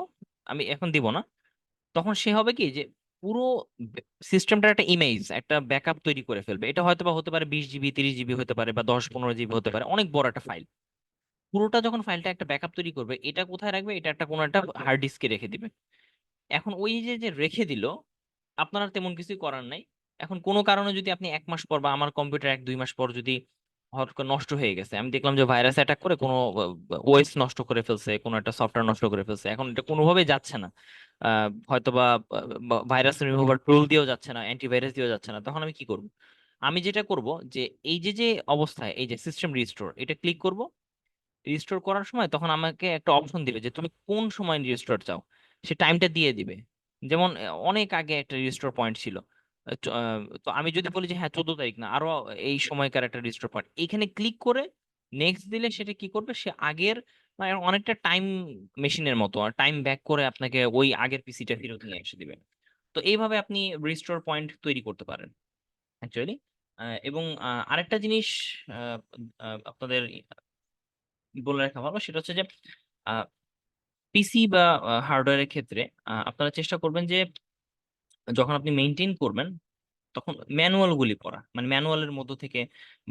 আমি এখন দিব না, তখন সে হবে কি যে পুরো সিস্টেমটার একটা ইমেজ, একটা ব্যাকআপ তৈরি করে ফেলবে। এটা হয়তো বা হতে পারে 20 জিবি, 30 জিবি হতে পারে, বা 10-15 জিবি হতে পারে, অনেক বড় একটা ফাইল। পুরোটা যখন ফাইলটা একটা ব্যাকআপ তৈরি করবে, এটা কোথায় রাখবে? এটা একটা কোনো একটা হার্ড ডিস্কে রেখে দিবে। এখন ওই যে যে রেখে দিল, আপনার আর তেমন কিছুই করার নাই। এখন কোনো কারণে যদি আপনি 1 মাস পর, বা আমার কম্পিউটার 1-2 মাস পর যদি হঠাৎ করে নষ্ট হয়ে গেছে, আমি দেখলাম যে ভাইরাস অ্যাটাক করে কোনো ওএস নষ্ট করে ফেলছে, কোনো একটা সফটওয়্যার নষ্ট করে ফেলছে, এখন এটা কোনোভাবেই যাচ্ছে না, হয়তো বা ভাইরাস রিমুভার টুল দিয়েও যাচ্ছে না, অ্যান্টিভাইরাস দিয়েও যাচ্ছে না, তখন আমি কি করব? আমি যেটা করব যে এই যে যে অবস্থায় এই যে সিস্টেম রিস্টোর, এটা ক্লিক করব। রিস্টোর করার সময় তখন আমাকে একটা অপশন দিবে যে তুমি কোন সময় রিস্টোর চাও, সে টাইমটা দিয়ে দিবে। যেমন অনেক আগে একটা রিস্টোর পয়েন্ট ছিল। তো আমি যদি বলি যে হ্যাঁ 14 তারিখ না, আরো এই সময়কার একটা রিস্টোর পয়েন্ট, এখানে ক্লিক করে নেক্সট দিলে সেটা কি করবে, সে আগের, মানে অনেকটা টাইম মেশিনের মতো, আর টাইম ব্যাক করে আপনাকে ওই আগের পিসিটা ফেরত নিয়ে এসে দিবে। তো এইভাবে আপনি রিস্টোর পয়েন্ট তৈরি করতে পারেন অ্যাকচুয়ালি। এবং আরেকটা জিনিস আহ, আপনাদের বলে রাখা ভালো, সেটা হচ্ছে যে পিসি বা হার্ডওয়্যারের ক্ষেত্রে আপনারা চেষ্টা করবেন যে যখন আপনি মেনটেন করবেন, তখন ম্যানুয়াল গুলি পড়া, মানে ম্যানুয়ালের মধ্য থেকে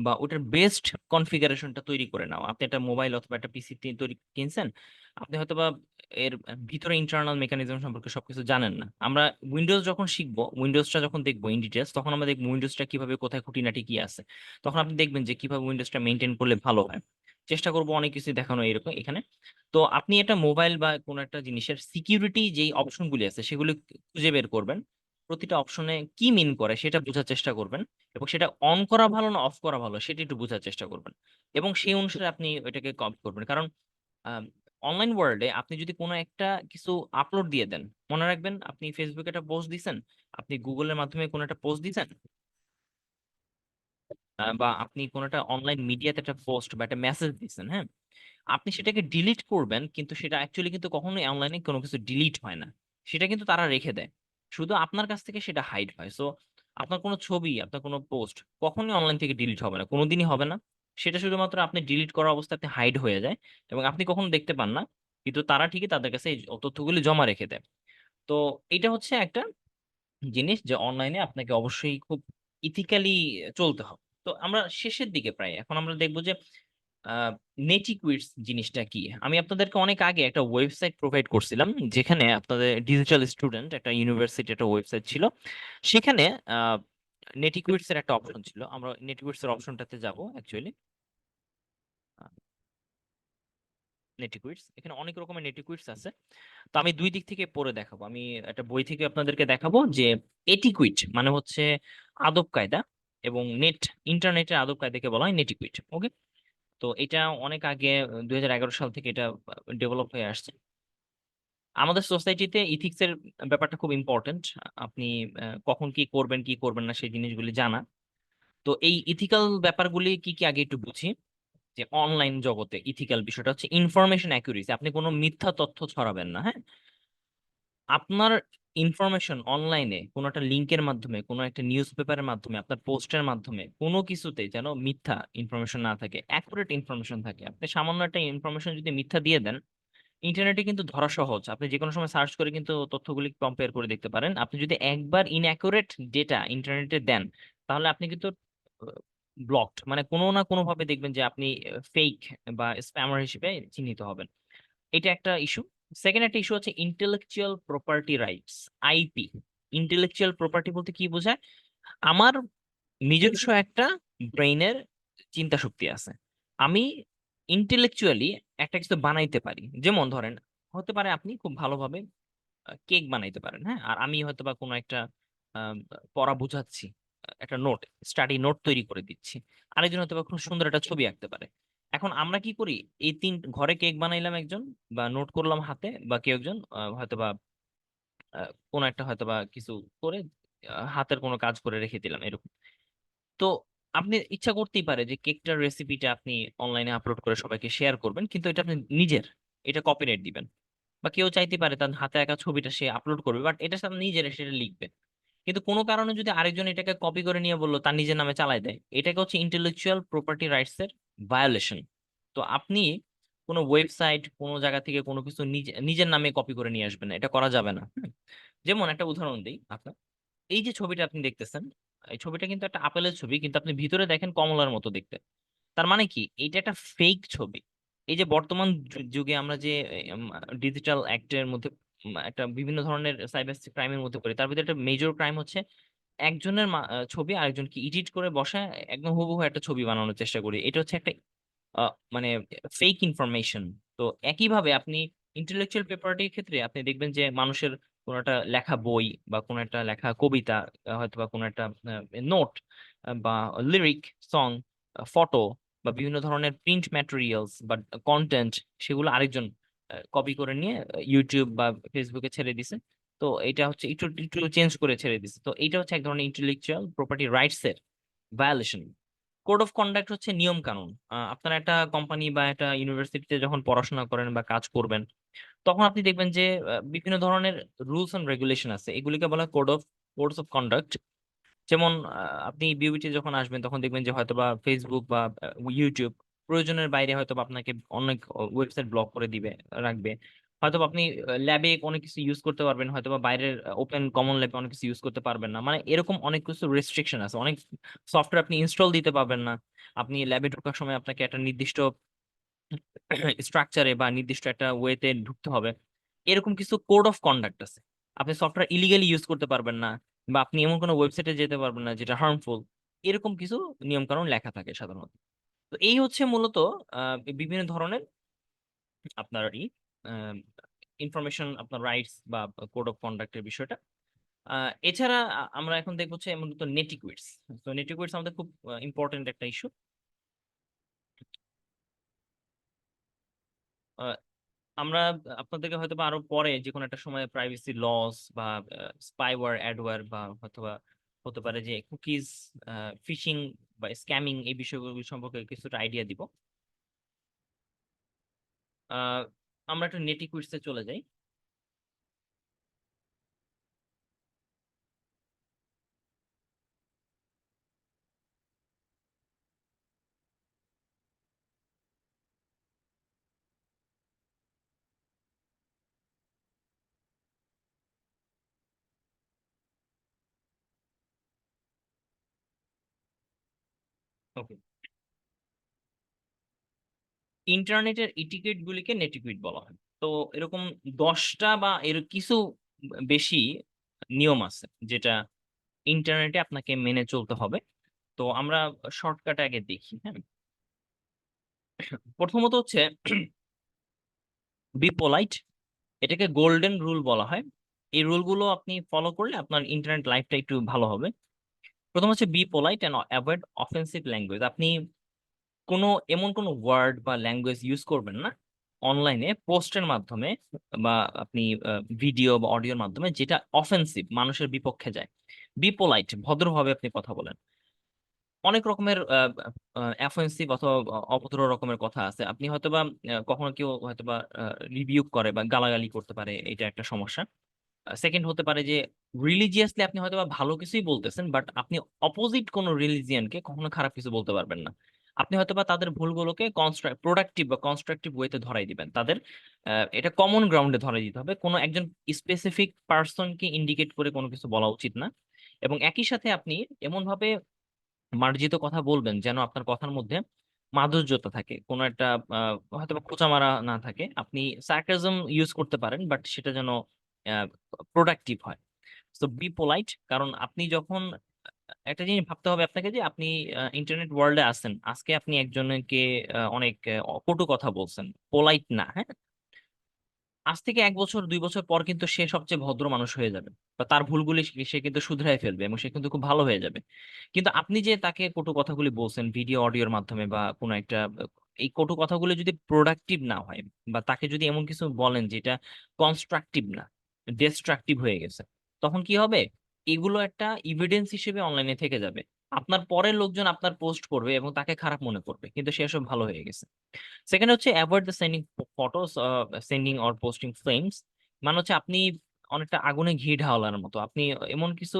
বা ওটার বেস্ট কনফিগারেশনটা তৈরি করে নাও। আপনি একটা মোবাইল অথবা একটা পিসি তৈরি কিনছেন, আপনি হয়তো বা এর ভিতরে ইন্টারনাল মেকানিজম সম্পর্কে সবকিছু জানেন না। আমরা উইন্ডোজ যখন শিখবো, উইন্ডোজটা যখন দেখবো ইন ডিটেলস, তখন আমরা দেখবো উইন্ডোজটা কিভাবে, কোথায় খুঁটিনাটি কি আছে। তখন আপনি দেখবেন যে কিভাবে উইন্ডোজটা মেনটেন করলে ভালো হয়। চেষ্টা করবো অনেক কিছু দেখানো এরকম এখানে। তো আপনি একটা মোবাইল বা কোনো একটা জিনিসের সিকিউরিটি যেই অপশনগুলি আছে সেগুলি খুঁজে বের করবেন, প্রতিটা অপশনে কি মিন করে সেটা বোঝার চেষ্টা করবেন, এবং সেটা অন করা ভালো না অফ করা ভালো সেটা একটু বোঝার চেষ্টা করবেন, এবং সেই অনুসারে আপনি ওইটাকে কপি করবেন। কারণ অনলাইন ওয়ার্ল্ডে আপনি যদি কোনো একটা কিছু আপলোড দিয়ে দেন, মনে রাখবেন আপনি ফেসবুকে একটা পোস্ট দিছেন, আপনি গুগলের মাধ্যমে কোনো একটা পোস্ট দিছেন, বা আপনি কোনো একটা অনলাইন মিডিয়াতে একটা পোস্ট বা একটা মেসেজ দিচ্ছেন, হ্যাঁ, আপনি সেটাকে ডিলিট করবেন, কিন্তু সেটা অ্যাকচুয়ালি কিন্তু কখনোই অনলাইনে কোনো কিছু ডিলিট হয় না, সেটা কিন্তু তারা রেখে দেয়, শুধু আপনার কাছ থেকে সেটা হাইড হয়। সো আপনার কোনো ছবি, আপনার কোনো পোস্ট কখনোই অনলাইন থেকে ডিলিট হবে না, কোনোদিনই হবে না। সেটা শুধুমাত্র আপনি ডিলিট করা অবস্থায় আপনি হাইড হয়ে যায় এবং আপনি কখনো দেখতে পান না, কিন্তু তারা ঠিকই তাদের কাছে এই তথ্যগুলি জমা রেখে দেয়। তো এটা হচ্ছে একটা জিনিস যে অনলাইনে আপনাকে অবশ্যই খুব ইথিক্যালি চলতে হবে। তো আমরা শেষের দিকে প্রায়, এখন আমরা দেখবো যে নেটিকুইটস জিনিসটা কি। আমি আপনাদেরকে অনেক আগে একটা ওয়েবসাইট প্রোভাইড করছিলাম, যেখানে আপনাদের ডিজিটাল স্টুডেন্ট একটা ইউনিভার্সিটি একটা ওয়েবসাইট ছিল, সেখানে নেটিকুইটস এর একটা অপশন ছিল। আমরা নেটিকুইটস এর অপশনটাতে যাব অ্যাকচুয়ালি। নেটিকুইটস, এখানে অনেক রকমের নেটিকুইটস আছে। তো আমি দুই দিক থেকে পড়ে দেখাবো। আমি একটা বই থেকে আপনাদেরকে দেখাবো যে এটিকুইট মানে হচ্ছে আদব কায়দা, এবং ইন্টারনেটের আদব কায়দাকে বলা হয় নেটিকুইট, ওকে। তো এটা অনেক আগে 2011 সাল থেকে এটা ডেভেলপ হয়ে আসছে। আমাদের সোসাইটিতে ইথিক্স এর ব্যাপারটা খুব ইম্পর্টেন্ট। আপনি কখন কি করবেন কি করবেন না সেই জিনিসগুলি জানা। তো এই ইথিক্যাল ব্যাপারগুলি কি কি আগে একটু বুঝি। যে অনলাইন জগতে ইথিক্যাল বিষয়টা হচ্ছে ইনফরমেশন অ্যাকুরেসি, আপনি কোনো মিথ্যা তথ্য ছড়াবেন না, হ্যাঁ। আপনার ইনফরমেশন অনলাইনে কোনো একটা লিঙ্কের মাধ্যমে, কোনো একটা নিউজ পেপারের মাধ্যমে, আপনার পোস্টের মাধ্যমে কোনো কিছুতে যেন মিথ্যা ইনফরমেশন না থাকে, অ্যাকুরেট ইনফরমেশন থাকে। আপনি সামান্য একটা ইনফরমেশন যদি মিথ্যা দিয়ে দেন, ইন্টারনেটে কিন্তু ধরা সহজ, আপনি যে কোনো সময় সার্চ করে কিন্তু তথ্যগুলি কম্পেয়ার করে দেখতে পারেন। আপনি যদি একবার ইনঅ্যাকুরেট ডেটা ইন্টারনেটে দেন, তাহলে আপনি কিন্তু ব্লকড, মানে কোনো না কোনো ভাবে দেখবেন যে আপনি ফেক বা স্প্যামার হিসেবে চিহ্নিত হবেন। এটা একটা ইস্যু। সেকেন্ড একটা ইস্যু হচ্ছে intellectual property rights, IP. Intellectual property বলতে কি বোঝায়? আমার নিজস্ব একটা ব্রেইনের চিন্তা শক্তি আছে, আমি ইন্টেলেকচুয়ালি একটা কিছু বানাইতে পারি। যেমন ধরেন, হতে পারে আপনি খুব ভালোভাবে কেক বানাইতে পারেন, হ্যাঁ, আর আমি হয়তো বা কোনো একটা আহ, পড়া বুঝাচ্ছি, একটা নোট, স্টাডি নোট তৈরি করে দিচ্ছি। আরেকজন হয়তো বা খুব সুন্দর একটা ছবি আঁকতে পারে। এখন আমরা কি করি, এই তিন ঘরে কেক বানাইলাম একজন, বা নোট করলাম হাতে, বা কেউ একজন হয়তো বা কোনো একটা হয়তো বা কিছু করে হাতের কোনো কাজ করে রেখে দিলাম এরকম। তো আপনি ইচ্ছা করতেই পারে যে কেকটার রেসিপিটা আপনি অনলাইনে আপলোড করে সবাইকে শেয়ার করবেন, কিন্তু এটা আপনি নিজের, এটা কপিরাইট দিবেন। বা কেউ চাইতে পারে তার হাতে আঁকা ছবিটা সে আপলোড করবে, বাট এটা সে নিজের, সেটা লিখবে। কিন্তু কোনো কারণে যদি আরেকজন এটাকে কপি করে নিয়ে বললো তার নিজের নামে চালায় দেয়, এটাকে হচ্ছে ইন্টেলেকচুয়াল প্রপার্টি রাইটস এর ভায়োলেশন। তো আপনি কোনো ওয়েবসাইট, কোনো জায়গা থেকে কোনো কিছু নিজের নামে কপি করে নিয়ে আসবেন না, এটা করা যাবে না। যেমন একটা উদাহরণ দিই আপনার, এই যে ছবিটা আপনি দেখতেছেন, এই ছবিটা কিন্তু একটা আপেলের ছবি, কিন্তু আপনি ভিতরে দেখেন কমলার মতো দেখতে। তার মানে কি, এইটা একটা ফেক ছবি। এই যে বর্তমান যুগে আমরা যে ডিজিটাল অ্যাক্টের মধ্যে একটা বিভিন্ন ধরনের সাইবার ক্রাইমের মধ্যে পড়ি, তার ভিতরে একটা মেজর ক্রাইম হচ্ছে একজনের ছবি আরেকজনকে এডিট করে বসায় একদম হুবহু একটা ছবি বানানোর চেষ্টা করি। এটা হচ্ছে একটা মানে ফেক ইনফরমেশন। তো একইভাবে আপনি ইন্টেলেকচুয়াল প্রপার্টির ক্ষেত্রে আপনি দেখবেন যে মানুষের কোনো একটা লেখা বই, বা কোনো একটা লেখা কবিতা, হয়তো বা কোনো একটা নোট, বা লিরিক, সং, ফটো, বা বিভিন্ন ধরনের প্রিন্ট ম্যাটেরিয়ালস বা কন্টেন্ট, সেগুলো আরেকজন কপি করে নিয়ে ইউটিউব বা ফেসবুকে ছেড়ে দিছে। তো এটা হচ্ছে একটু একটু চেঞ্জ করে ছেড়ে দিছে। তো এটা হচ্ছে এক ধরনের ইন্টেলেকচুয়াল প্রপার্টি রাইটস এর ভায়োলেশন। কোড অফ কন্ডাক্ট হচ্ছে নিয়ম কানুন। আপনারা একটা কোম্পানি বা একটা ইউনিভার্সিটিতে যখন পড়াশোনা করেন বা কাজ করবেন, তখন আপনি দেখবেন যে বিভিন্ন ধরনের রুলস এন্ড রেগুলেশন আছে, এগুলিকে বলা হয় কোডস অফ কন্ডাক্ট। যেমন আপনি বিউটিতে যখন আসবেন, তখন দেখবেন যে হয়তোবা ফেসবুক বা ইউটিউব প্রয়োজনের বাইরে হয়তোবা আপনাকে অনেক ওয়েবসাইট ব্লক করে দিবে, রাখবে। হয়তোবা আপনি ল্যাবে অনেক কিছু ইউজ করতে পারবেন, হয়তোবা বাইরের ওপেন কমন ল্যাবে অনেক কিছু ইউজ করতে পারবেন না, মানে এরকম অনেক কিছু রেস্ট্রিকশন আছে। অনেক সফটওয়্যার আপনি ইনস্টল দিতে পারবেন না। আপনি ল্যাবে ঢোকার সময় আপনাকে একটা নির্দিষ্ট স্ট্রাকচারে বা নির্দিষ্ট একটা ওয়েতে ঢুকতে হবে। এরকম কিছু কোড অফ কন্ডাক্ট আছে। আপনি সফটওয়্যার ইলিগালি ইউজ করতে পারবেন না, বা আপনি এমন কোনো ওয়েবসাইটে যেতে পারবেন না যেটা হার্মফুল। এরকম কিছু নিয়ম কানুন লেখা থাকে সাধারণত। তো এই হচ্ছে মূলত বিভিন্ন ধরনের আপনার ইনফরমেশন, আপনার রাইটস বা কোড অফ কন্ডাক্টের বিষয়টা। এছাড়া আমরা এখন দেখবো হচ্ছে মূলত নেটিকুইটস। তো নেটিকুইটস আমাদের খুব ইম্পর্টেন্ট একটা ইস্যু। আমরা আপনাদেরকে হয়তো বা আরো পরে যে কোনো একটা সময় প্রাইভেসি লস বা স্পাইওয়্যার, অ্যাডওয়্যার, বা হয়তোবা হতে পারে যে কুকিজ, ফিশিং বা স্ক্যামিং, এই বিষয়গুলো সম্পর্কে কিছুটা আইডিয়া দিব। আহ, আমরা একটু নেটি কুইজে চলে যাই। ওকে, ইন্টারনেটের ইটিকেট গুলিকে নেটিকুইট বলা হয়। তো এরকম 10টা বা এর কিছু বেশি নিয়ম আছে, যেটা ইন্টারনেটে আপনাকে মেনে চলতে হবে। তো আমরা শর্টকাটে আগে দেখি, হ্যাঁ। প্রথমত হচ্ছে বি পোলাইট, এটাকে গোল্ডেন রুল বলা হয়। এই রুলগুলো আপনি ফলো করলে আপনার ইন্টারনেট লাইফটা একটু ভালো হবে। প্রথম হচ্ছে B polite and avoid offensive language. আপনি এমন কোনো ওয়ার্ড বা ল্যাঙ্গুয়েজ ইউজ করবেন না অনলাইনে পোস্টের মাধ্যমে, বা আপনি ভিডিও বা অডিওর মাধ্যমে, যেটা অফেন্সিভ, মানুষের বিপক্ষে যায়। বি পোলাইট, ভদ্রভাবে আপনি কথা বলেন। অনেক রকমের অ্যাফেন্সিভ অথবা অভদ্র রকমের কথা আছে। আপনি হয়তোবা কখনো কেউ হয়তোবা রিভিউ করে বা গালাগালি করতে পারে, এটা একটা সমস্যা। সেকেন্ড হতে পারে যে রিলিজিয়াসলি আপনি হয়তো বা ভালো কিছুই বলতেছেন, বাট আপনি অপোজিট কোনো রিলিজিয়ানকে কখনো খারাপ কিছু বলতে পারবেন না। আপনি হয়তো বা তাদের ভুলগুলোকে প্রোডাক্টিভ বা কনস্ট্রাকটিভ ওয়েতে ধরাই দিবেন তাদের। এটা কমন গ্রাউন্ডে ধরাই দিতে হবে, কোনো একজন স্পেসিফিক পার্সনকে ইন্ডিকেট করে কোনো কিছু বলা উচিত না। এবং একই সাথে আপনি এমন ভাবে মার্জিত কথা বলবেন যেন আপনার কথার মধ্যে মাধুর্যতা থাকে, কোনো একটা হয়তো বা খোঁচা মারা না থাকে। আপনি সার্কাজম ইউজ করতে পারেন, বাট সেটা যেন প্রোডাক্টিভ হয়। তো বি পোলাইট, কারণ আপনি যখন একটা জিনিস ভাবতে হবে আপনাকে যে আপনি ইন্টারনেট ওয়ার্ল্ডে আছেন, আজকে আপনি একজনকে অনেক কটু কথা বলছেন, পোলাইট না, হ্যাঁ, আজ থেকে 1 বছর 2 বছর পর কিন্তু সে সবচেয়ে ভদ্র মানুষ হয়ে যাবে, বা তার ভুলগুলি সে কিন্তু শুধরাই ফেলবে এবং সে কিন্তু খুব ভালো হয়ে যাবে। কিন্তু আপনি যে তাকে কটু কথাগুলি বলছেন ভিডিও অডিওর মাধ্যমে বা কোনো একটা, এই কটু কথাগুলো যদি প্রোডাক্টিভ না হয়, বা তাকে যদি এমন কিছু বলেন যেটা কনস্ট্রাকটিভ না, ডিস্ট্রাকটিভ হয়ে গেছে, তখন কি হবে? এগুলো একটা ইভিডেন্স হিসেবে অনলাইনে থেকে যাবে। আপনার পরের লোকজন আপনার পোস্ট করবে এবং তাকে খারাপ মনে করবে, কিন্তু সে সব ভালো হয়ে গেছে। সেকেন্ড হচ্ছে avoid the sending photos, sending or posting flames. মানে হচ্ছে আপনি অনেকটা আগুনে ঘি ঢালার মতো আপনি এমন কিছু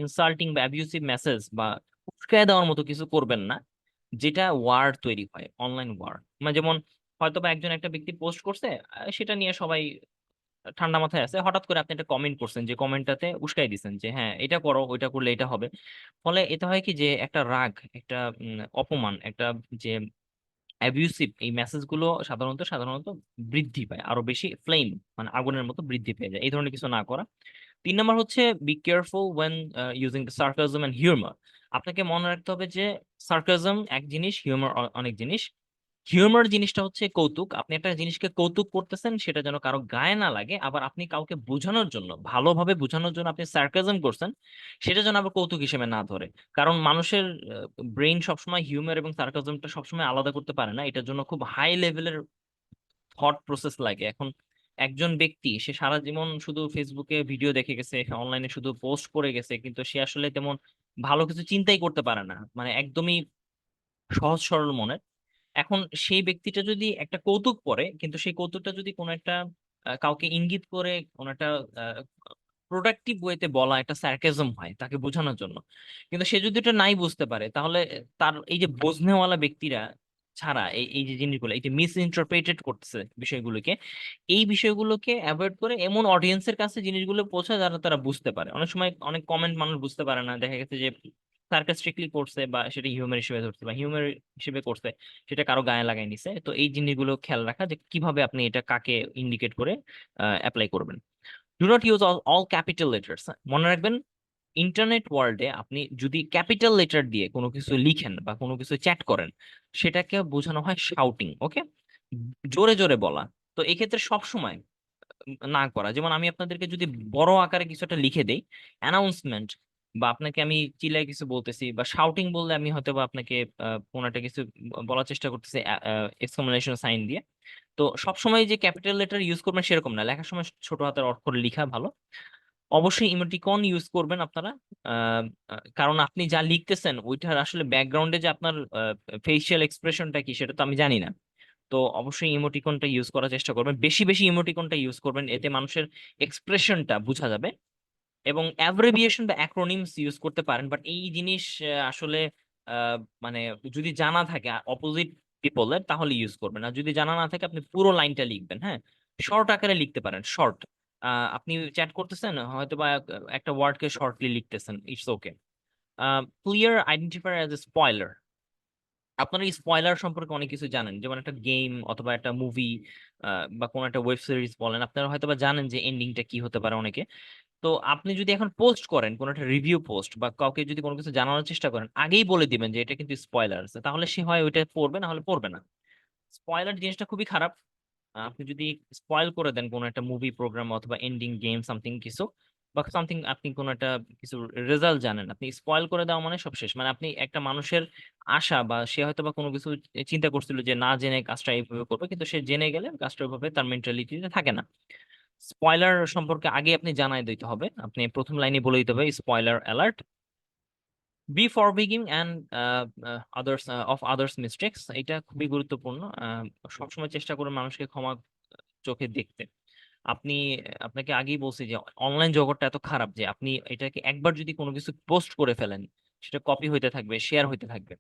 ইনসাল্টিং বা অ্যাবিউসিভ মেসেজ বা উস্কায় দেওয়ার মতো কিছু করবেন না, যেটা ওয়ার তৈরি হয়, অনলাইন ওয়ার। মানে যেমন হয়তো বা একজন একটা ব্যক্তি পোস্ট করছে, সেটা নিয়ে সবাই ঠান্ডা মাথায় আছে, হঠাৎ করে আপনি একটা কমেন্ট করছেন, যে কমেন্টটাতে উস্কাই দিচ্ছেন যে হ্যাঁ এটা করো, ওইটা করলে এটা হবে। ফলে এতে হয় কি যে একটা রাগ, একটা অপমান, একটা যে অ্যাবিউসিভ এই মেসেজগুলো সাধারণত বৃদ্ধি পায়, আরো বেশি ফ্লেম, মানে আগুনের মতো বৃদ্ধি পেয়ে যায়। এই ধরনের কিছু না করা। 3 নম্বর হচ্ছে be careful when using the sarcasm and humour. আপনাকে মনে রাখতে হবে যে সার্কাজম এক জিনিস, হিউমার অনেক জিনিস। হিউমার জিনিসটা হচ্ছে কৌতুক, আপনি একটা জিনিসকে কৌতুক করতেছেন সেটা যেন কারো গায়ে না লাগে, আবার আপনি কাউকে বোঝানোর জন্য, ভালোভাবে বোঝানোর জন্য আপনি সার্কাজম করছেন, সেটা যেন আবার কৌতুক হিসেবে না ধরে। কারণ মানুষের ব্রেইন সবসময় হিউমার এবং সার্কাজমটা সবসময় আলাদা করতে পারে না, এটার জন্য খুব হাই লেভেলের থট প্রসেস লাগে। এখন একজন ব্যক্তি সে সারা জীবন শুধু ফেসবুকে ভিডিও দেখে গেছে, অনলাইনে শুধু পোস্ট করে গেছে, কিন্তু সে আসলে তেমন ভালো কিছু চিন্তাই করতে পারে না, মানে একদমই সহজ সরল মনের। এখন সেই ব্যক্তিটা যদি একটা কৌতুক করে, কিন্তু সেই কৌতুকটা যদি কোনো একটা কাউকে ইঙ্গিত করে, কোনো একটা প্রোডাক্টিভ ওয়েতে বলা একটা স্যারকেজম হয় তাকে বোঝানোর জন্য, কিন্তু সে যদি এটা নাই বুঝতে পারে, তাহলে তার এই যে বোঝনেওয়ালা ব্যক্তিরা ছাড়া এই এই যে জিনিসগুলো, এই যে মিস ইন্টারপ্রেটেড করতেছে বিষয়গুলোকে, এই বিষয়গুলোকে অ্যাভয়েড করে এমন অডিয়েন্সের কাছে জিনিসগুলো পৌঁছায় যারা তারা বুঝতে পারে। অনেক সময় অনেক কমেন্ট মানুষ বুঝতে পারে না, দেখা গেছে যে সার্কাস্টিকলি করছে বা সেটা হিউমার হিসেবে ধরছে বা হিউমার হিসেবে করছে, সেটা কারো গায়ে লাগাই নিছে। তো এই জিনিসগুলো খেয়াল রাখা যে কিভাবে আপনি এটা কাকে ইন্ডিকেট করে অ্যাপ্লাই করবেন। Do not use all capital letters. মনে রাখবেন, ইন্টারনেট ওয়ার্ল্ডে আপনি যদি ক্যাপিটাল লেটার দিয়ে কোনো কিছু লিখেন বা কোনো কিছু চ্যাট করেন, সেটাকে বোঝানো হয় শাউটিং, ওকে, জোরে জোরে বলা। তো এক্ষেত্রে সব সময় না করা। যেমন আমি আপনাদেরকে যদি বড় আকারে কিছু একটা লিখে দেই, অ্যানাউন্সমেন্ট, বা আপনাকে আমি চিল্লায় কিছু বলতেছি বা শাউটিং বললে আমি হয়তো বা আপনাকে কোনো একটা কিছু বলার চেষ্টা করতেছি এক্সক্লামেশন সাইন দিয়ে। তো সবসময় যে ক্যাপিটাল লেটার ইউজ করবেন সেরকম না, লেখার সময় ছোট হাতের অক্ষরে লেখা ভালো। অবশ্যই ইমোটিকন ইউজ করবেন আপনারা। আহ, কারণ আপনি যা লিখতেছেন ওইটার আসলে ব্যাকগ্রাউন্ডে যে আপনার ফেসিয়াল এক্সপ্রেশনটা কি সেটা তো আমি জানি না। তো অবশ্যই ইমোটিকনটা ইউজ করার চেষ্টা করবেন, বেশি বেশি ইমোটিকনটা ইউজ করবেন, এতে মানুষের এক্সপ্রেশনটা বোঝা যাবে। এবং অ্যাব্রিভিয়েশন বা অ্যাক্রোনিমস ইউজ করতে পারেন, বাট এই জিনিস আসলে আহ, মানে যদি জানা থাকে অপোজিট পিপলের তাহলে ইউজ করবেন, আর যদি জানা না থাকে আপনি পুরো লাইনটা লিখবেন। হ্যাঁ, শর্ট আকারে লিখতে পারেন, শর্ট। আপনি চ্যাট করতেছেন হয়তো বা একটা ওয়ার্ডকে শর্টলি লিখতেছেন, it's okay. Clear identifier as a spoiler. আপনারা স্পয়লার সম্পর্কে অনেক কিছু জানেন, যেমন একটা গেম অথবা একটা মুভি বা কোনো একটা ওয়েব সিরিজ বলেন, আপনারা হয়তো বা জানেন যে এন্ডিংটা কি হতে পারে অনেকে। তো আপনি যদি এখন পোস্ট করেন কোনো একটা রিভিউ পোস্ট বা কাউকে যদি কোনো কিছু জানানোর চেষ্টা করেন, আগেই বলে দিবেন যে এটা কিন্তু স্পয়লার আছে, তাহলে সে হয় ওইটা পড়বে, না হলে পড়বে না। স্পয়লার জিনিসটা খুবই খারাপ। আপনি যদি স্পয়েল করে দেন কোনো একটা মুভি, প্রোগ্রাম অথবা এন্ডিং, গেম, সামথিং কিছু, বা সামথিং, আপনি কোনো একটা কিছু রেজাল্ট জানেন, আপনি স্পয়েল করে দেওয়া মানে সব শেষ। মানে আপনি একটা মানুষের আশা, বা সে হয়তো বা কোনো কিছু চিন্তা করছিল যে না জেনে কাজটা এইভাবে করবে, কিন্তু সে জেনে গেলে কাজটা ওইভাবে তার মেন্টালিটিতে থাকে না। স্পয়লার সম্পর্কে আগে আপনি জানাই দিতে হবে, আপনি প্রথম লাইনে বলে দিতে হবে spoiler alert. Be forgiving and others of others mistakes, এটা খুবই গুরুত্বপূর্ণ। সবসময় চেষ্টা করুন মানুষকে ক্ষমা চোখে দেখতে। আপনি আপনাকে আগেই বলছি যে অনলাইন জগৎটা এত খারাপ যে আপনি এটাকে একবার যদি কোনো কিছু পোস্ট করে ফেলেন, সেটা কপি হইতে থাকবে, শেয়ার হইতে থাকবে।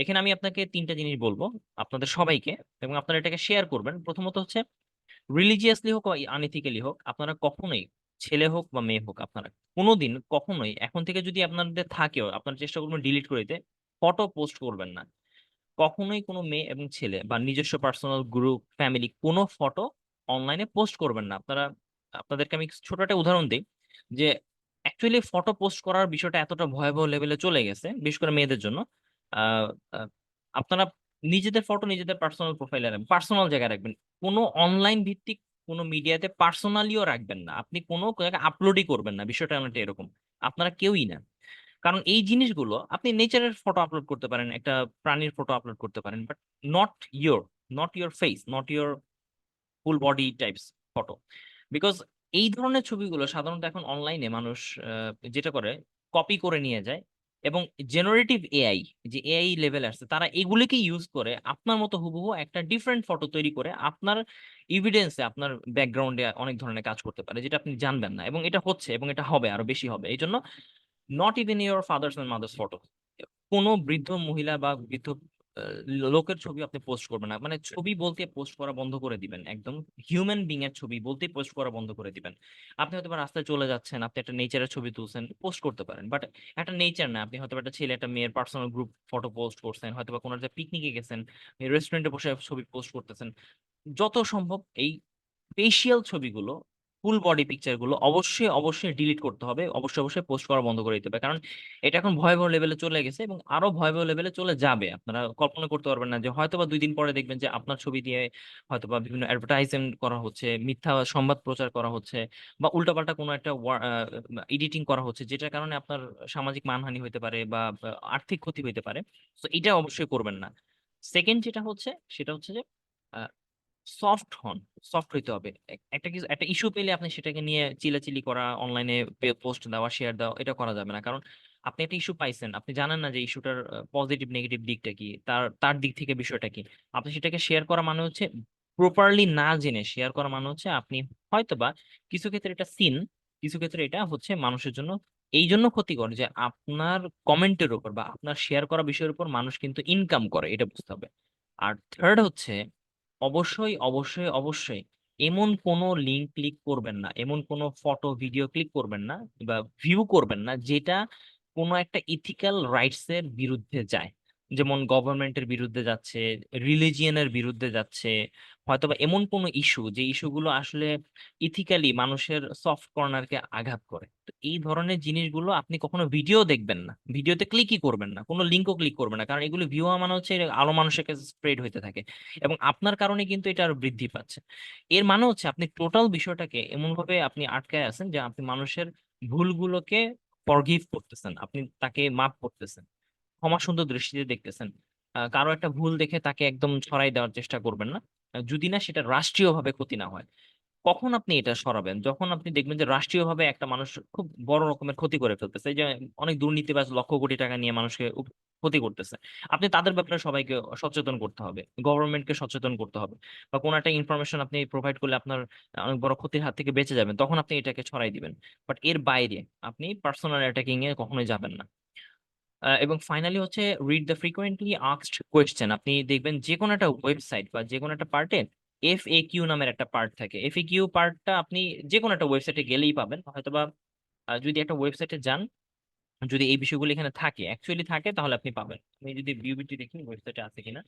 এখানে আমি আপনাকে তিনটা জিনিস বলবো আপনাদের সবাইকে, এবং আপনারা এটাকে শেয়ার করবেন। প্রথমত হচ্ছে, রিলিজিয়াসলি হোক বা আনইথিক্যালি হোক, আপনারা কখনোই, ছেলে হোক বা মেয়ে হোক, আপনারা কোনোদিন কখনোই, এখন থেকে যদি আপনাদের থাকেও, আপনারা চেষ্টা করবেন ডিলিট করে দিতে, ফটো পোস্ট করবেন না। কখনোই কোনো মেয়ে এবং ছেলে বা নিজস্ব পার্সোনাল গ্রুপ, ফ্যামিলি, কোনো ফটো অনলাইনে পোস্ট করবেন না আপনারা। আপনাদেরকে আমি ছোট একটা উদাহরণ দিই যে অ্যাকচুয়ালি ফটো পোস্ট করার বিষয়টা এতটা ভয়াবহ লেভেলে চলে গেছে, বিশেষ করে মেয়েদের জন্য। আহ, আহ, আপনারা নিজেদের ফটো নিজেদের পার্সোনাল প্রোফাইলে রাখবেন, পার্সোনাল জায়গায় রাখবেন। কোনো অনলাইন ভিত্তিক কোনো মিডিয়াতে পার্সোনালিও রাখবেন না, আপনি কোনো জায়গায় আপলোডই করবেন না। বিষয়টা অনেকটা এরকম, আপনারা কেউই না। কারণ এই জিনিসগুলো, আপনি নেচারের ফটো আপলোড করতে পারেন, একটা প্রাণীর ফটো আপলোড করতে পারেন, but not your not your face, not your full body types photo. Because এই ধরনের ছবিগুলো সাধারণত এখন অনলাইনে মানুষ যেটা করে, কপি করে নিয়ে যায়। এবং জেনারেটিভ এআই, যে এআই লেভেল আসছে, তারা এগুলিকে ইউজ করে আপনার মতো হুবহু একটা ডিফারেন্ট ফটো তৈরি করে আপনার ইভিডেন্সে, আপনার ব্যাকগ্রাউন্ডে অনেক ধরনের কাজ করতে পারে, যেটা আপনি জানবেন না। এবং এটা হচ্ছে, এবং এটা হবে, আরো বেশি হবে। এই জন্য not even your father's and mother's photo, কোনো বৃদ্ধ মহিলা বা বৃদ্ধ লোকের ছবি আপনি পোস্ট করবেন না। মানে ছবি বলতে পোস্ট করা বন্ধ করে দিবেন, একদম হিউম্যান বিং এর ছবি বলতে পোস্ট করা বন্ধ করে দিবেন। আপনি হয়তো বা রাস্তায় চলে যাচ্ছেন, আপনি একটা নেচারের ছবি তুলছেন, পোস্ট করতে পারেন, বাট একটা নেচার না, আপনি হয়তো বা একটা ছেলে একটা মেয়ের পার্সোনাল গ্রুপ ফটো পোস্ট করছেন, হয়তো বা কোনো একটা পিকনিকে গেছেন, রেস্টুরেন্টে বসে ছবি পোস্ট করতেছেন। যত সম্ভব এই ফেশিয়াল ছবিগুলো, ফুল বডি পিকচার গুলো অবশ্যই অবশ্যই ডিলিট করতে হবে, অবশ্যই অবশ্যই পোস্ট করা বন্ধ করে দিতে হবে। কারণ এটা এখন ভয়াবহ লেভেলে চলে গেছে, এবং আরো ভয়াবহ লেভেলে চলে যাবে। আপনারা কল্পনা করতে পারবেন না যে হয়তোবা 2 দিন পরে দেখবেন যে আপনার ছবি দিয়ে হয়তোবা বিভিন্ন অ্যাডভার্টাইজমেন্ট করা হচ্ছে, মিথ্যা সংবাদ প্রচার করা হচ্ছে, বা উল্টাপাল্টা কোনো একটা এডিটিং করা হচ্ছে, যেটার কারণে আপনার সামাজিক মানহানি হতে পারে বা আর্থিক ক্ষতি হতে পারে। তো এটা অবশ্যই করবেন না। সেকেন্ড যেটা হচ্ছে, সেটা হচ্ছে যে সফট হন, সফট হইতে হবে। একটা কিছু, একটা ইস্যু পেলে আপনি সেটাকে নিয়ে চিল্লাচিল্লি করা, অনলাইনে পোস্ট দেওয়া, শেয়ার দেওয়া, এটা করা যাবে না। কারণ আপনি একটা ইস্যু পাইছেন, আপনি জানেন না যে ইস্যুটার পজিটিভ নেগেটিভ দিকটা কি, তার তার দিক থেকে বিষয়টা কি। আপনি সেটাকে শেয়ার করা মানে হচ্ছে, প্রপারলি না জেনে শেয়ার করা মানে হচ্ছে, আপনি হয়তোবা কিছু ক্ষেত্রে এটা সিন, কিছু ক্ষেত্রে এটা হচ্ছে মানুষের জন্য এই জন্য ক্ষতিকর যে আপনার কমেন্টের উপর বা আপনার শেয়ার করা বিষয়ের উপর মানুষ কিন্তু ইনকাম করে, এটা বুঝতে হবে। আর থার্ড হচ্ছে, অবশ্যই অবশ্যই অবশ্যই এমন কোনো লিঙ্ক ক্লিক করবেন না, এমন কোনো ফটো ভিডিও ক্লিক করবেন না বা ভিউ করবেন না, যেটা কোনো একটা ইথিক্যাল রাইটস এর বিরুদ্ধে যায়। যেমন গভর্নমেন্টের বিরুদ্ধে যাচ্ছে, রিলিজিয়নের বিরুদ্ধে যাচ্ছে, হয়তোবা এমন কোনো ইস্যু, যে ইস্যুগুলো আসলে ইথিক্যালি মানুষের সফট কর্নারকে আঘাত করে। তো এই ধরনের জিনিসগুলো আপনি কখনো ভিডিও দেখবেন না, ভিডিওতে ক্লিকই করবেন না, কোনো লিঙ্কও ক্লিক করবেন না। কারণ এগুলো ভিউ হওয়া মানে হচ্ছে আরো মানুষের কাছে স্প্রেড হইতে থাকে, এবং আপনার কারণে কিন্তু এটা আরো বৃদ্ধি পাচ্ছে। এর মানে হচ্ছে আপনি টোটাল বিষয়টাকে এমন ভাবে আপনি আটকায় আছেন যে আপনি মানুষের ভুলগুলোকে ফরগিভ করতেছেন, আপনি তাকে মাফ করতেছেন, ক্ষমা সুন্দর দৃষ্টিতে দেখতেছেন। কারো একটা ভুল দেখে তাকে একদম ছড়াই দেওয়ার চেষ্টা করবেন না, যদি না সেটা রাষ্ট্রীয়ভাবে ক্ষতি না হয়। কখন আপনি এটা সরাবেন? যখন আপনি দেখবেন যে রাষ্ট্রীয়ভাবে একটা মানুষ খুব বড় রকমের ক্ষতি করে ফেলতেছে, এই যে অনেক দুর্নীতিবাজ লক্ষ কোটি টাকা নিয়ে মানুষকে ক্ষতি করতেছে। আপনি তাদের ব্যাপারে সবাইকে সচেতন করতে হবে, গভর্নমেন্টকে সচেতন করতে হবে। বা কোনো একটা ইনফরমেশন আপনি প্রোভাইড করলে আপনার অনেক বড় ক্ষতির হাত থেকে বেঁচে যাবেন, তখন আপনি এটাকে ছড়াই দিবেন। বাট এর বাইরে আপনি পার্সোনাল অ্যাটাকিং এ কখনোই যাবেন না। এবং ফাইনালি হচ্ছে, read the frequently asked question. আপনি দেখবেন যে কোনো একটা ওয়েবসাইট বা যে কোনো একটা পার্টে FAQ নামের একটা পার্ট থাকে। FAQ পার্টটা আপনি যে কোনো একটা ওয়েবসাইটে গেলেই পাবেন, হয়তোবা যদি একটা ওয়েবসাইটে যান, যদি এই বিষয়গুলো এখানে থাকে, অ্যাকচুয়ালি থাকে, তাহলে আপনি পাবেন। আমি যদি ভিউবিটি দেখি ওয়েবসাইটে আছে কিনা,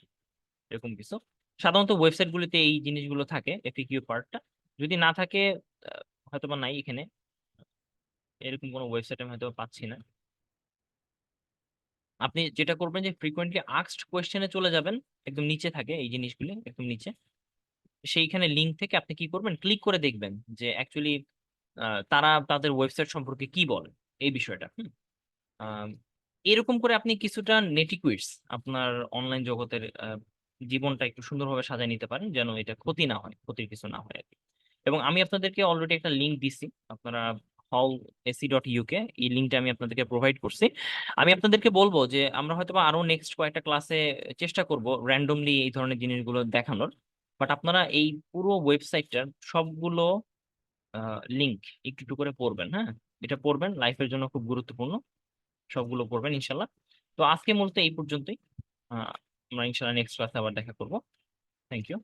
এরকম কিছু সাধারণত ওয়েবসাইট গুলিতে এই জিনিসগুলো থাকে, FAQ পার্টটা। যদি না থাকে, আহ, হয়তোবা নাই এখানে, এরকম কোনো ওয়েবসাইট আমি হয়তো পাচ্ছি না। আপনি যেটা করবেন যে ফ্রিকোয়েন্টলি আস্কড কোয়েশ্চেনে চলে যাবেন, একদম নিচে থাকে এই জিনিসগুলি, একদম নিচে। সেইখানে লিঙ্ক থেকে আপনি কি করবেন, ক্লিক করে দেখবেন যে অ্যাকচুয়ালি তারা তাদের ওয়েবসাইট সম্পর্কে কি বলে, এই বিষয়টা। আহ, এরকম করে আপনি কিছুটা নেটিকুইটস আপনার অনলাইন জগতের জীবনটা একটু সুন্দরভাবে সাজায় নিতে পারেন, যেন এটা ক্ষতি না হয়, ক্ষতির কিছু না হয় আর কি। এবং আমি আপনাদেরকে অলরেডি একটা লিঙ্ক দিছি, আপনারা hall.ac.uk, এই লিঙ্কটা আমি আপনাদেরকে প্রোভাইড করছি। আমি আপনাদেরকে বলবো যে আমরা হয়তো বা আরো নেক্সট কয়েকটা ক্লাসে চেষ্টা করব র্যান্ডমলি এই ধরনের জিনিসগুলো দেখানোর। বাট আপনারা এই পুরো ওয়েবসাইটটার সবগুলো লিঙ্ক একটু একটু করে পড়বেন, হ্যাঁ। এটা পড়বেন, লাইফের জন্য খুব গুরুত্বপূর্ণ, সবগুলো পড়বেন ইনশাল্লাহ। তো আজকে মূলত এই পর্যন্তই। আমরা ইনশাল্লাহ নেক্সট ক্লাসে আবার দেখা করবো। Thank you.